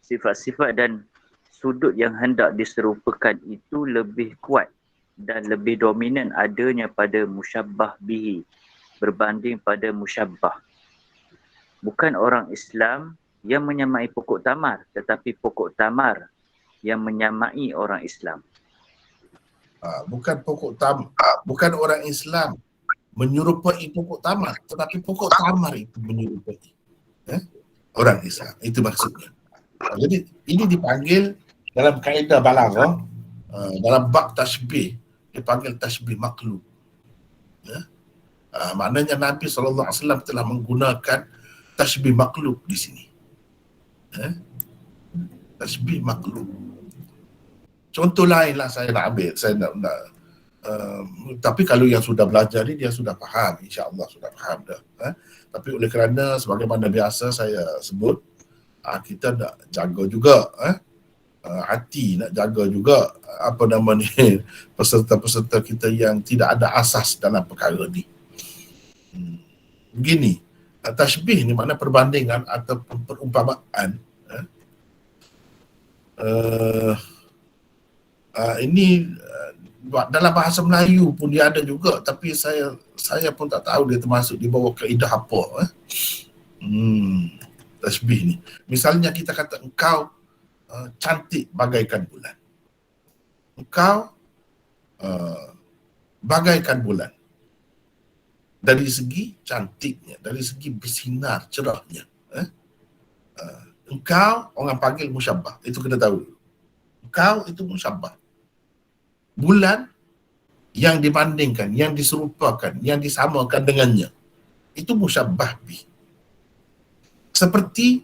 S4: sifat-sifat dan sudut yang hendak diserupakan itu lebih kuat dan lebih dominan adanya pada musyabbah bihi berbanding pada musyabbah. Bukan orang Islam yang menyamai pokok tamar, tetapi pokok tamar yang menyamai orang Islam.
S1: Bukan orang Islam menyerupai pokok tamar, tetapi pokok tamar itu menyerupai orang Islam. Itu maksudnya. Jadi ini dipanggil dalam kaedah balaghah, dalam bab tashbih, dipanggil tashbih maklub. Maknanya Nabi SAW telah menggunakan tashbih maklub di sini. Tashbih maklub. Contoh lain lah saya nak ambil. Tapi kalau yang sudah belajar ni, dia sudah faham. InsyaAllah sudah faham dah. Tapi oleh kerana sebagaimana biasa saya sebut, kita nak jaga juga. Hati nak jaga juga peserta-peserta kita yang tidak ada asas dalam perkara ni. Begini, tashbih ni makna perbandingan atau perumpamaan. Ini dalam bahasa Melayu pun dia ada juga, tapi saya pun tak tahu dia termasuk di bawah kaedah apa. Tashbih ni, misalnya kita kata engkau cantik bagaikan bulan. Engkau bagaikan bulan dari segi cantiknya, dari segi bersinar cerahnya. Engkau orang panggil musyabbah, itu kena tahu. Engkau itu musyabbah. Bulan yang dibandingkan, yang diserupakan, yang disamakan dengannya, itu musyabbah bih. Seperti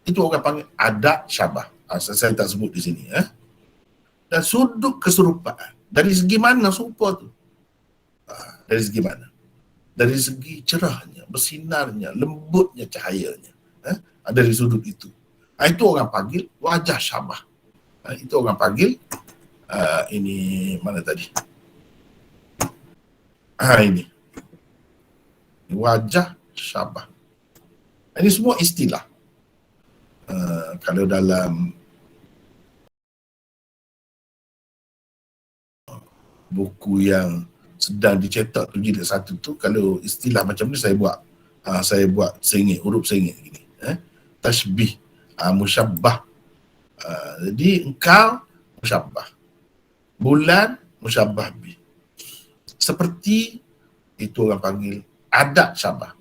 S1: itu orang panggil adat syabah. Saya tak sebut di sini. Dan sudut keserupaan. Dari segi mana serupa tu? Dari segi mana? Dari segi cerahnya, bersinarnya, lembutnya cahayanya. Dari sudut itu. Itu orang panggil wajah syabah. Itu orang panggil ini mana tadi? Ini wajah syabah. Ini semua istilah. Kalau dalam buku yang sedang dicetak tu jilid 1 tu, kalau istilah macam ni saya buat sengit, huruf sengit gini. Tashbih, musyabbah. Jadi engkau musyabbah. Bulan musyabbah bi. Seperti itu orang panggil adat syabah.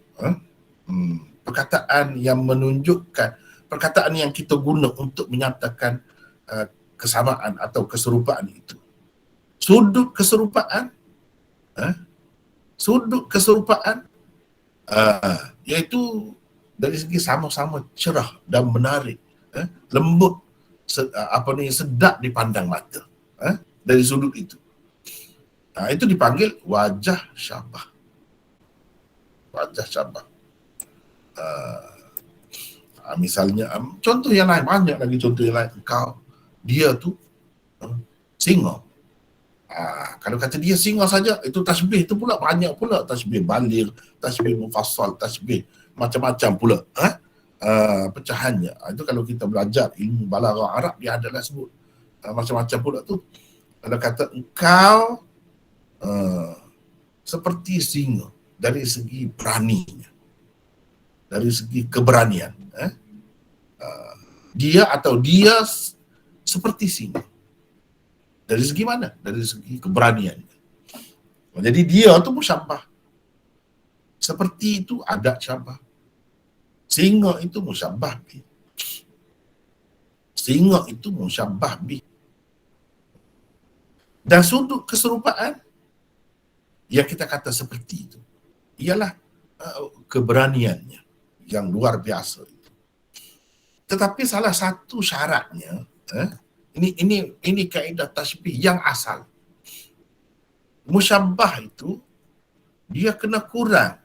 S1: Perkataan yang menunjukkan, perkataan yang kita guna untuk menyatakan kesamaan atau keserupaan itu. Sudut keserupaan, iaitu dari segi sama-sama cerah dan menarik, lembut, sedap dipandang mata, dari sudut itu. Itu dipanggil wajah syabah. Wajah syabah. Misalnya, contoh yang lain, banyak lagi contoh yang lain. Dia tu singa. Kalau kata dia singa saja, itu tasbih tu pula banyak pula. Tasbih baligh, tasbih mufassal, tasbih macam-macam pula. Pecahannya. Itu kalau kita belajar ilmu balaghah Arab, dia adalah sebut macam-macam pula tu. Kalau kata engkau seperti singa dari segi beraninya, dari segi keberanian. Dia seperti singa. Dari segi mana? Dari segi keberanian. Jadi dia tu musyabbah. Seperti itu adat syabah. Singa itu musyabbah bi. Singa itu musyabbah bi. Dan sudut keserupaan yang kita kata seperti itu ialah keberaniannya yang luar biasa itu. Tetapi salah satu syaratnya, ini kaedah tasbih yang asal. Musyabbah itu dia kena kurang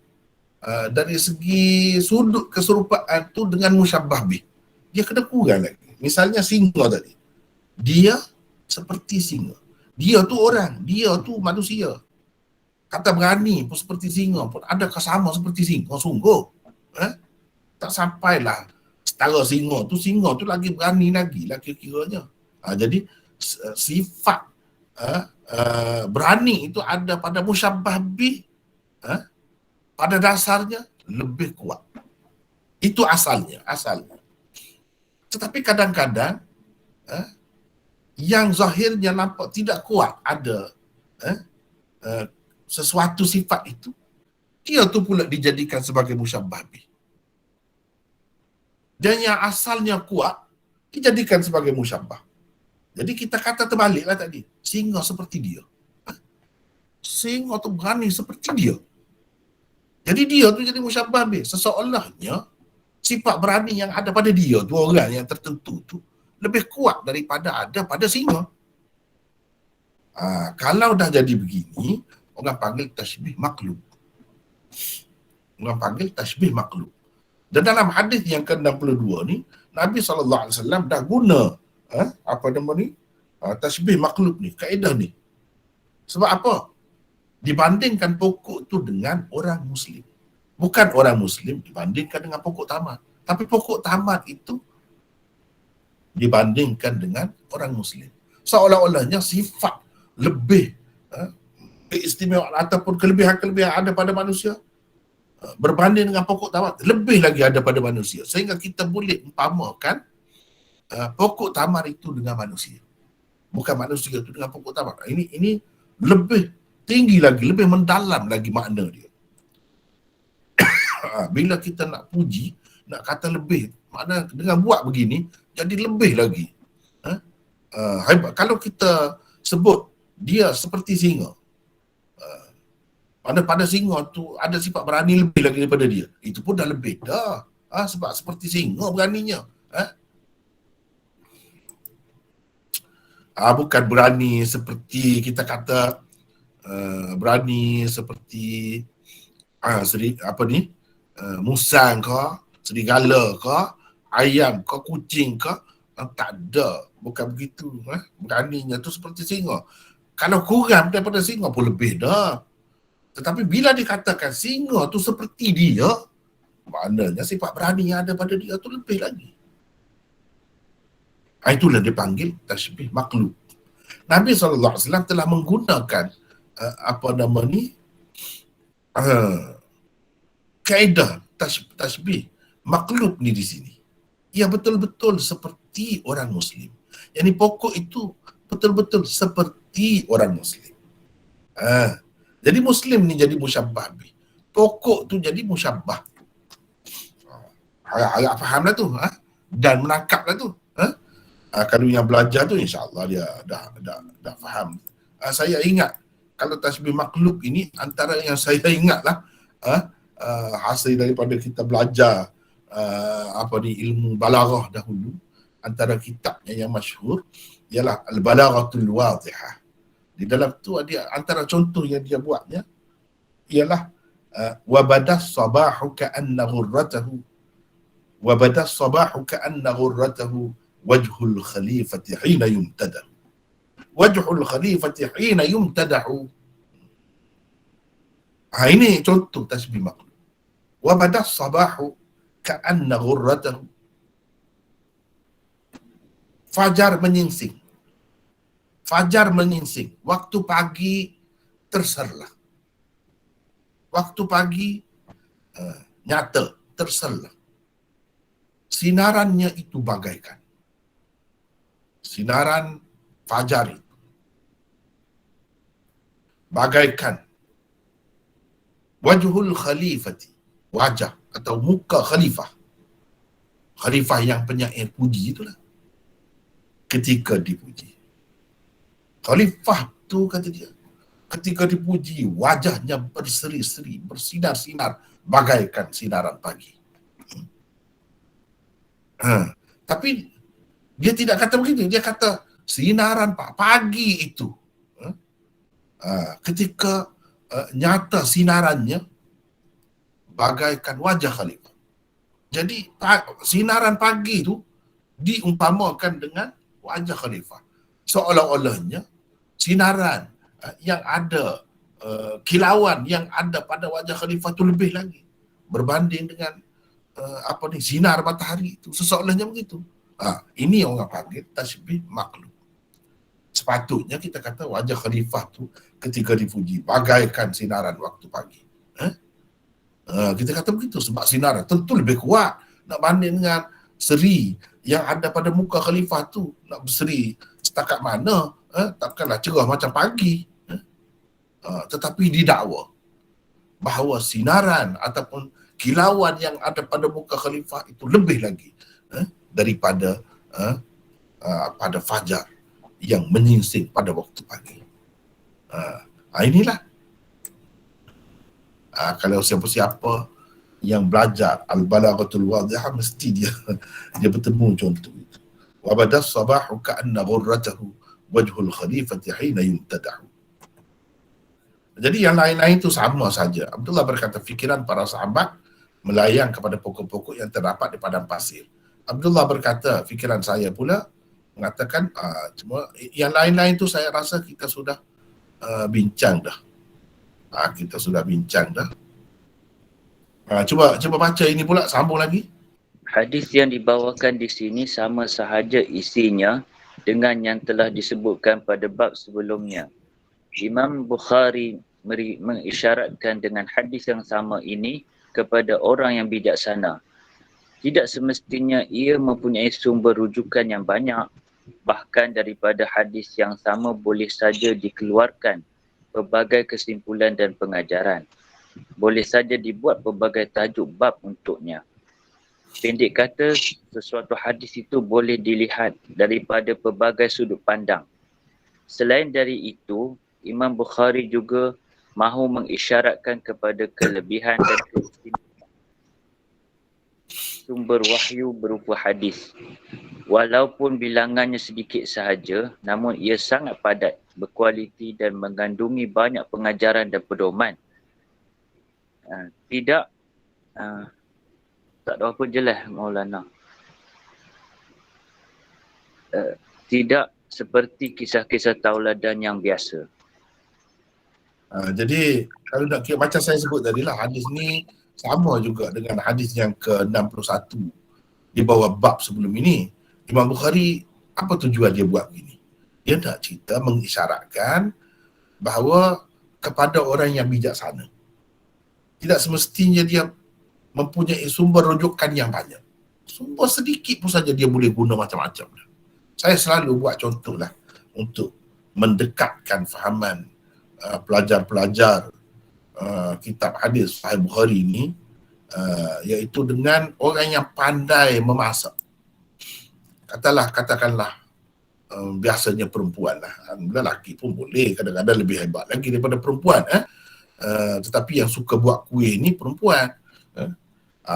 S1: dari segi sudut keserupaan tu dengan musyabbah bih. Dia kena kurang lagi. Misalnya singa tadi. Dia seperti singa. Dia tu orang, dia tu manusia. Kata berani pun seperti singa pun, adakah sama seperti singa? Sungguh. Tak sampailah setara singa tu lagi berani lagi kira-kiranya. Jadi sifat berani itu ada pada musyabbah bih, pada dasarnya lebih kuat. Itu asalnya. Tetapi kadang-kadang yang zahirnya nampak tidak kuat ada sesuatu sifat itu, dia tu pula dijadikan sebagai musyabbah bih. Dan yang asalnya kuat dijadikan sebagai musyabbah. Jadi kita kata terbaliklah tadi. Singa seperti dia. Singa tu berani seperti dia. Jadi dia tu jadi musyabbah bih. Seseolahnya sifat berani yang ada pada dia tu, orang yang tertentu tu, lebih kuat daripada ada pada singa. Kalau dah jadi begini, orang panggil tasbih maklub. Dan dalam hadis yang ke-62 ni, Nabi SAW dah guna tasbih maklub ni, kaedah ni. Sebab apa? Dibandingkan pokok tu dengan orang Muslim. Bukan orang Muslim dibandingkan dengan pokok tamat. Tapi pokok tamat itu dibandingkan dengan orang Muslim. Seolah-olahnya sifat lebih keistimewaan ataupun kelebihan-kelebihan ada pada manusia berbanding dengan pokok tamat, lebih lagi ada pada manusia. Sehingga kita boleh umpamakan pokok tamar itu dengan manusia. Bukan manusia itu dengan pokok tamar. Ini lebih tinggi lagi, lebih mendalam lagi makna dia. Bila kita nak puji, nak kata lebih, makna dengan buat begini, jadi lebih lagi. Hebat. Kalau kita sebut dia seperti singa, pada singa tu ada sifat berani lebih lagi daripada dia, itu pun dah lebih dah. Sebab seperti singa beraninya. Bukan berani seperti kita kata berani seperti musang ke, serigala ke, ayam ke, kucing ke. Tak ada, bukan begitu. Beraninya tu seperti singa. Kalau kurang daripada singa pun lebih dah. Tetapi bila dikatakan singa tu seperti dia, maknanya sifat berani yang ada pada dia tu lebih lagi. Itulah dipanggil tasbih makhluk. Nabi SAW telah menggunakan kaedah tasbih makhluk ni di sini. Ia betul-betul seperti orang Muslim. Yang ni pokok itu betul-betul seperti orang Muslim. Jadi Muslim ni jadi musyabbah bih. Pokok tu jadi musyabbah. Agak faham lah tu. Dan menangkap lah tu. Kalau yang belajar tu insyaAllah dia dah faham. Saya ingat kalau tasbih makhluk ini antara yang saya ingat lah hasil daripada kita belajar ilmu balaghah dahulu, antara kitabnya yang masyhur ialah Al-Balaghatul Wadhihah. Di dalam tu ada antara contoh yang dia buatnya ialah wabadas sabahu ka'anna ghurratahu wabadas sabahu ka'anna ghurratahu wajhul khalifati hina yumtadah. Wajhul khalifati hina yumtadahu. Ini contoh tasbih makhluk. Wabadas sabahu ka'anna ghurratahu. Fajar menyingsing. Fajar menyingsing. Waktu pagi terserlah. Waktu pagi nyata, terserlah. Sinarannya itu bagaikan. Sinaran fajar itu. Bagaikan. Wajhul khalifati. Wajah atau muka khalifah. Khalifah yang penyair puji itulah. Ketika dipuji. Khalifah tu kata dia, ketika dipuji wajahnya berseri-seri, bersinar-sinar bagaikan sinaran pagi. Tapi dia tidak kata begitu, dia kata sinaran pagi itu. Ketika nyata sinarannya bagaikan wajah khalifah. Jadi sinaran pagi itu diumpamakan dengan wajah khalifah. Seolah-olahnya sinaran yang ada, kilauan yang ada pada wajah khalifah itu lebih lagi berbanding dengan sinar matahari itu. Seolah-olahnya begitu. Ini orang panggil tasbih makhluk. Sepatutnya kita kata wajah khalifah tu ketika dipuji bagaikan sinaran waktu pagi. Kita kata begitu sebab sinaran tentu lebih kuat nak banding dengan seri yang ada pada muka khalifah tu. Nak berseri setakat mana, takkanlah cerah macam pagi. Tetapi didakwa bahawa sinaran ataupun kilauan yang ada pada muka khalifah itu lebih lagi daripada pada fajar yang menyingsing pada waktu pagi. Inilah kalau siapa-siapa yang belajar Al-Balaghatul Wadhihah mesti dia bertemu contoh itu. Wa badas sabahu ka'anna ghurratahu wajhul khalifati hina yumtadahu. Jadi yang lain-lain itu sama saja. Abdullah berkata fikiran para sahabat melayang kepada pokok-pokok yang terdapat di padang pasir. Abdullah berkata fikiran saya pula mengatakan cuma yang lain-lain itu saya rasa kita sudah bincang dah. Kita sudah bincang dah. Cuba baca ini pula, sambung lagi.
S4: Hadis yang dibawakan di sini sama sahaja isinya dengan yang telah disebutkan pada bab sebelumnya. Imam Bukhari mengisyaratkan dengan hadis yang sama ini kepada orang yang bijaksana. Tidak semestinya ia mempunyai sumber rujukan yang banyak, bahkan daripada hadis yang sama boleh saja dikeluarkan pelbagai kesimpulan dan pengajaran. Boleh saja dibuat pelbagai tajuk bab untuknya. Pendek kata, sesuatu hadis itu boleh dilihat daripada pelbagai sudut pandang. Selain dari itu, Imam Bukhari juga mahu mengisyaratkan kepada kelebihan dan keistimewaan sumber wahyu berupa hadis. Walaupun bilangannya sedikit sahaja, namun ia sangat padat, berkualiti dan mengandungi banyak pengajaran dan pedoman. Tak ada apa jelas Maulana. Tidak seperti kisah-kisah tauladan yang biasa.
S1: Jadi kalau nak kira macam saya sebut tadi lah, hadis ni sama juga dengan hadis yang ke-61 di bawah bab sebelum ini. Imam Bukhari, apa tujuan dia buat begini? Dia nak cerita mengisyaratkan bahawa kepada orang yang bijaksana, tidak semestinya dia mempunyai sumber rujukan yang banyak. Sumber sedikit pun saja dia boleh guna macam-macam. Saya selalu buat contoh lah untuk mendekatkan fahaman pelajar-pelajar kitab hadis Sahih Bukhari ni, iaitu dengan orang yang pandai memasak. Katakanlah biasanya perempuan lah, lelaki pun boleh kadang-kadang lebih hebat lagi daripada perempuan, tetapi yang suka buat kuih ni perempuan.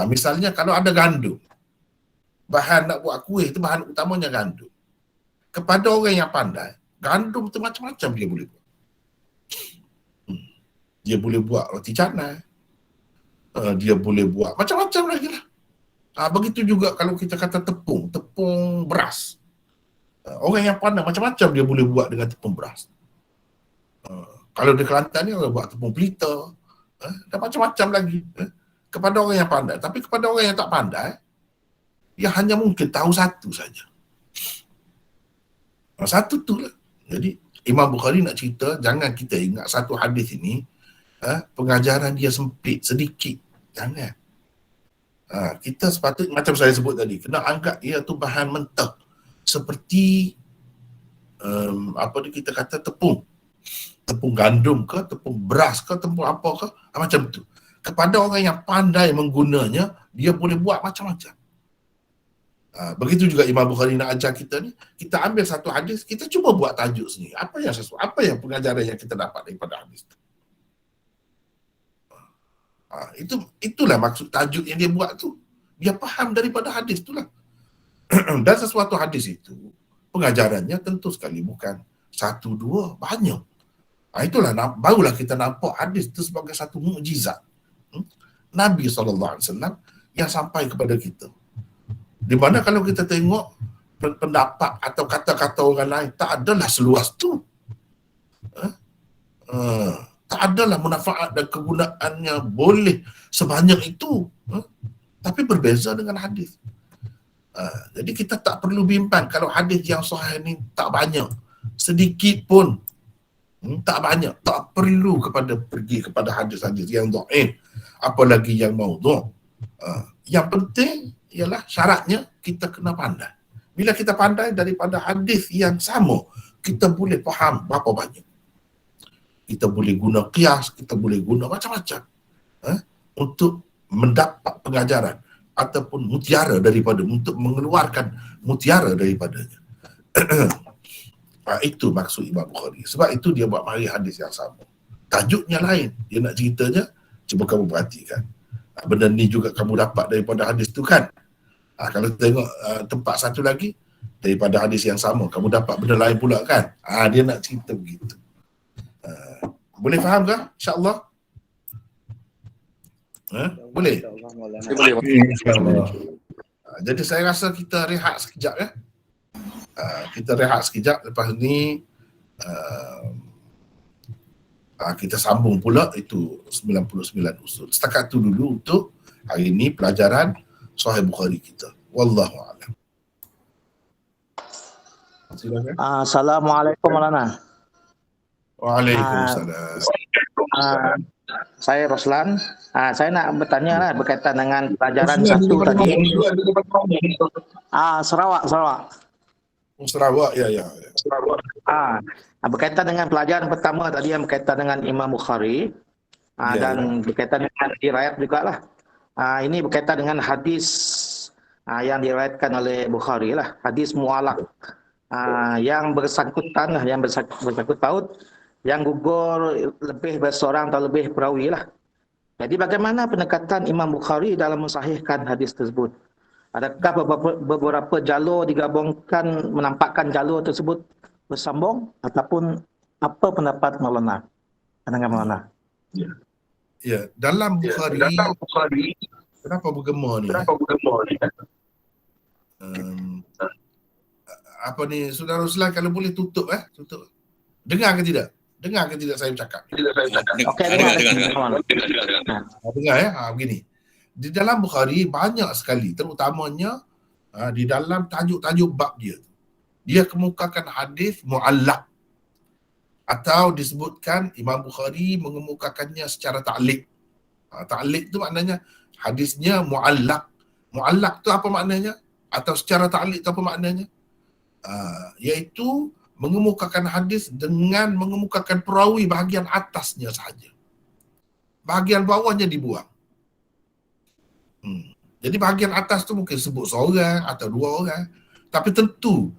S1: Misalnya kalau ada gandum, bahan nak buat kuih tu bahan utamanya gandum. Kepada orang yang pandai, gandum tu macam-macam dia boleh buat. Dia boleh buat roti canai, dia boleh buat macam-macam lagi lah. Begitu juga kalau kita kata tepung beras. Orang yang pandai macam-macam dia boleh buat dengan tepung beras. Kalau di Kelantan ni orang buat tepung pelita, dan macam-macam lagi. Kepada orang yang pandai. Tapi kepada orang yang tak pandai, dia hanya mungkin tahu satu saja. Satu tu lah. Jadi Imam Bukhari nak cerita, jangan kita ingat satu hadis ini pengajaran dia sempit sedikit. Jangan. Kita sepatutnya macam saya sebut tadi, kena anggap ia tu bahan mentah, seperti kita kata tepung gandum ke, tepung beras ke, tepung apa ke, macam tu. Kepada orang yang pandai menggunanya, dia boleh buat macam-macam. Begitu juga Imam Bukhari nak ajar kita ni, kita ambil satu hadis, kita cuba buat tajuk sendiri. Apa yang pengajaran yang kita dapat daripada hadis tu. Itulah maksud tajuk yang dia buat tu. Dia faham daripada hadis tu lah. Dan sesuatu hadis itu, pengajarannya tentu sekali bukan satu, dua, banyak. Itulah barulah kita nampak hadis itu sebagai satu mukjizat Nabi SAW yang sampai kepada kita. Di mana kalau kita tengok pendapat atau kata-kata orang lain, tak adalah seluas tu. Tak adalah manfaat dan kegunaannya boleh sebanyak itu. Tapi berbeza dengan hadis. Jadi kita tak perlu bimbang kalau hadis yang sahih ni tak banyak. Sedikit pun. Tak banyak. Tak perlu pergi kepada hadis-hadis yang dhaif. Apalagi yang maudhu'. Yang penting ialah syaratnya kita kena pandai. Bila kita pandai daripada hadis yang sama, kita boleh faham berapa banyak. Kita boleh guna qiyas, kita boleh guna macam-macam untuk mendapat pengajaran ataupun mutiara untuk mengeluarkan mutiara daripadanya. Itu maksud Imam Bukhari. Sebab itu dia buat mari hadis yang sama. Tajuknya lain. Dia nak ceritanya, cuba kamu perhatikan. Benda ni juga kamu dapat daripada hadis tu kan. Kalau tengok tempat satu lagi, daripada hadis yang sama, kamu dapat benda lain pula kan. Dia nak cerita begitu. Boleh faham ke? InsyaAllah. Boleh?
S3: Boleh.
S1: InsyaAllah. Jadi saya rasa kita rehat sekejap ya. Kita rehat sekejap. Lepas ni kita sambung pula itu 99 usul. Setakat tu dulu untuk hari ini pelajaran Sahih Bukhari kita. Wallahu a'lam. Silakan.
S5: Assalamualaikum Maulana.
S1: Waalaikumsalam.
S5: Saya Roslan. Saya nak bertanya lah berkaitan dengan pelajaran satu tadi. Sarawak.
S1: Sarawak, ya.
S5: Berkaitan dengan pelajaran pertama tadi yang berkaitan dengan Imam Bukhari dan berkaitan dengan diriwayat jugalah. Ini berkaitan dengan hadis yang diriwayatkan oleh Bukhari lah, hadis mu'alaq yang bersangkutan lah, yang bersangkut paut, yang gugur lebih berseorang atau lebih perawi lah. Jadi bagaimana pendekatan Imam Bukhari dalam mensahihkan hadis tersebut? Adakah beberapa jalur digabungkan menampakkan jalur tersebut bersambung ataupun apa pendapat Maulana? Pandangan Maulana.
S1: Ya, dalam Bukhari kenapa bergema ni? Apa ni, saudara Ruslan kalau boleh tutup tutup. Dengar ke tidak? Dengar ke tidak saya bercakap?
S5: Okey,
S3: Dengar.
S1: Dengar ya, begini. Di dalam Bukhari banyak sekali, terutamanya di dalam tajuk-tajuk bab dia. Dia kemukakan hadis mu'allaq, atau disebutkan Imam Bukhari mengemukakannya secara ta'liq. Ta'liq tu maknanya hadisnya mu'allaq. Mu'allaq tu apa maknanya? Atau secara ta'liq tu apa maknanya? Iaitu mengemukakan hadis dengan mengemukakan perawi bahagian atasnya sahaja. Bahagian bawahnya dibuang. Jadi bahagian atas tu mungkin sebut seorang atau dua orang. Tapi tentu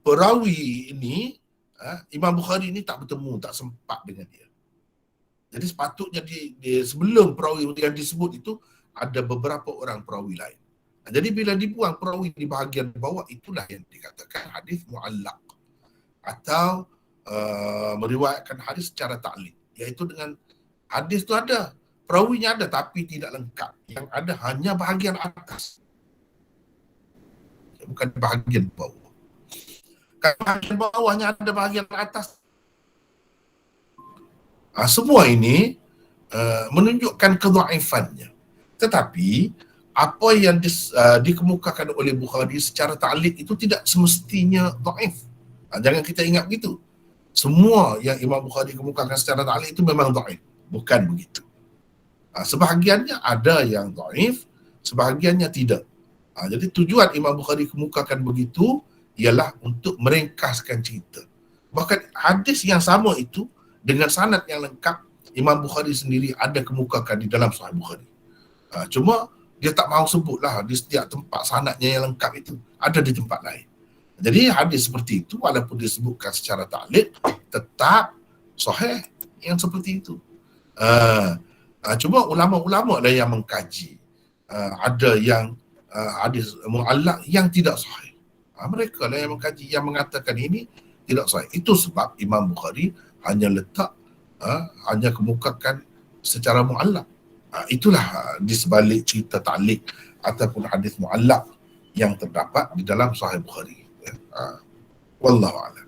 S1: perawi ini, Imam Bukhari ini tak bertemu, tak sempat dengan dia. Jadi sepatutnya sebelum perawi yang disebut itu ada beberapa orang perawi lain. Jadi bila dibuang perawi di bahagian bawah, itulah yang dikatakan hadis mu'allaq, atau meriwayatkan hadis secara ta'liq, iaitu dengan hadis tu ada, perawinya ada tapi tidak lengkap. Yang ada hanya bahagian atas, bukan bahagian bawah. Kalau bahagian bawahnya ada bahagian atas. Semua ini menunjukkan kedhaifannya. Tetapi apa yang dikemukakan oleh Bukhari secara ta'liq itu tidak semestinya dhaif. Jangan kita ingat begitu. Semua yang Imam Bukhari kemukakan secara ta'liq itu memang dhaif. Bukan begitu. Sebahagiannya ada yang dhaif, sebahagiannya tidak. Jadi tujuan Imam Bukhari kemukakan begitu ialah untuk meringkaskan cerita. Bahkan hadis yang sama itu dengan sanad yang lengkap, Imam Bukhari sendiri ada kemukakan di dalam Sahih Bukhari. Cuma dia tak mahu sebutlah di setiap tempat sanadnya yang lengkap itu ada di tempat lain. Jadi hadis seperti itu walaupun disebutkan secara ta'liq tetap sahih yang seperti itu. Cuma ulama-ulama lah yang mengkaji. Ada yang hadis mu'allaq yang tidak sahih. Mereka lah yang mengkaji, yang mengatakan ini tidak sahih. Itu sebab Imam Bukhari hanya letak, hanya kemukakan secara mu'allaq. Itulah di sebalik cerita ta'liq ataupun hadis mu'allaq yang terdapat di dalam Sahih Bukhari. Wallahu a'lam.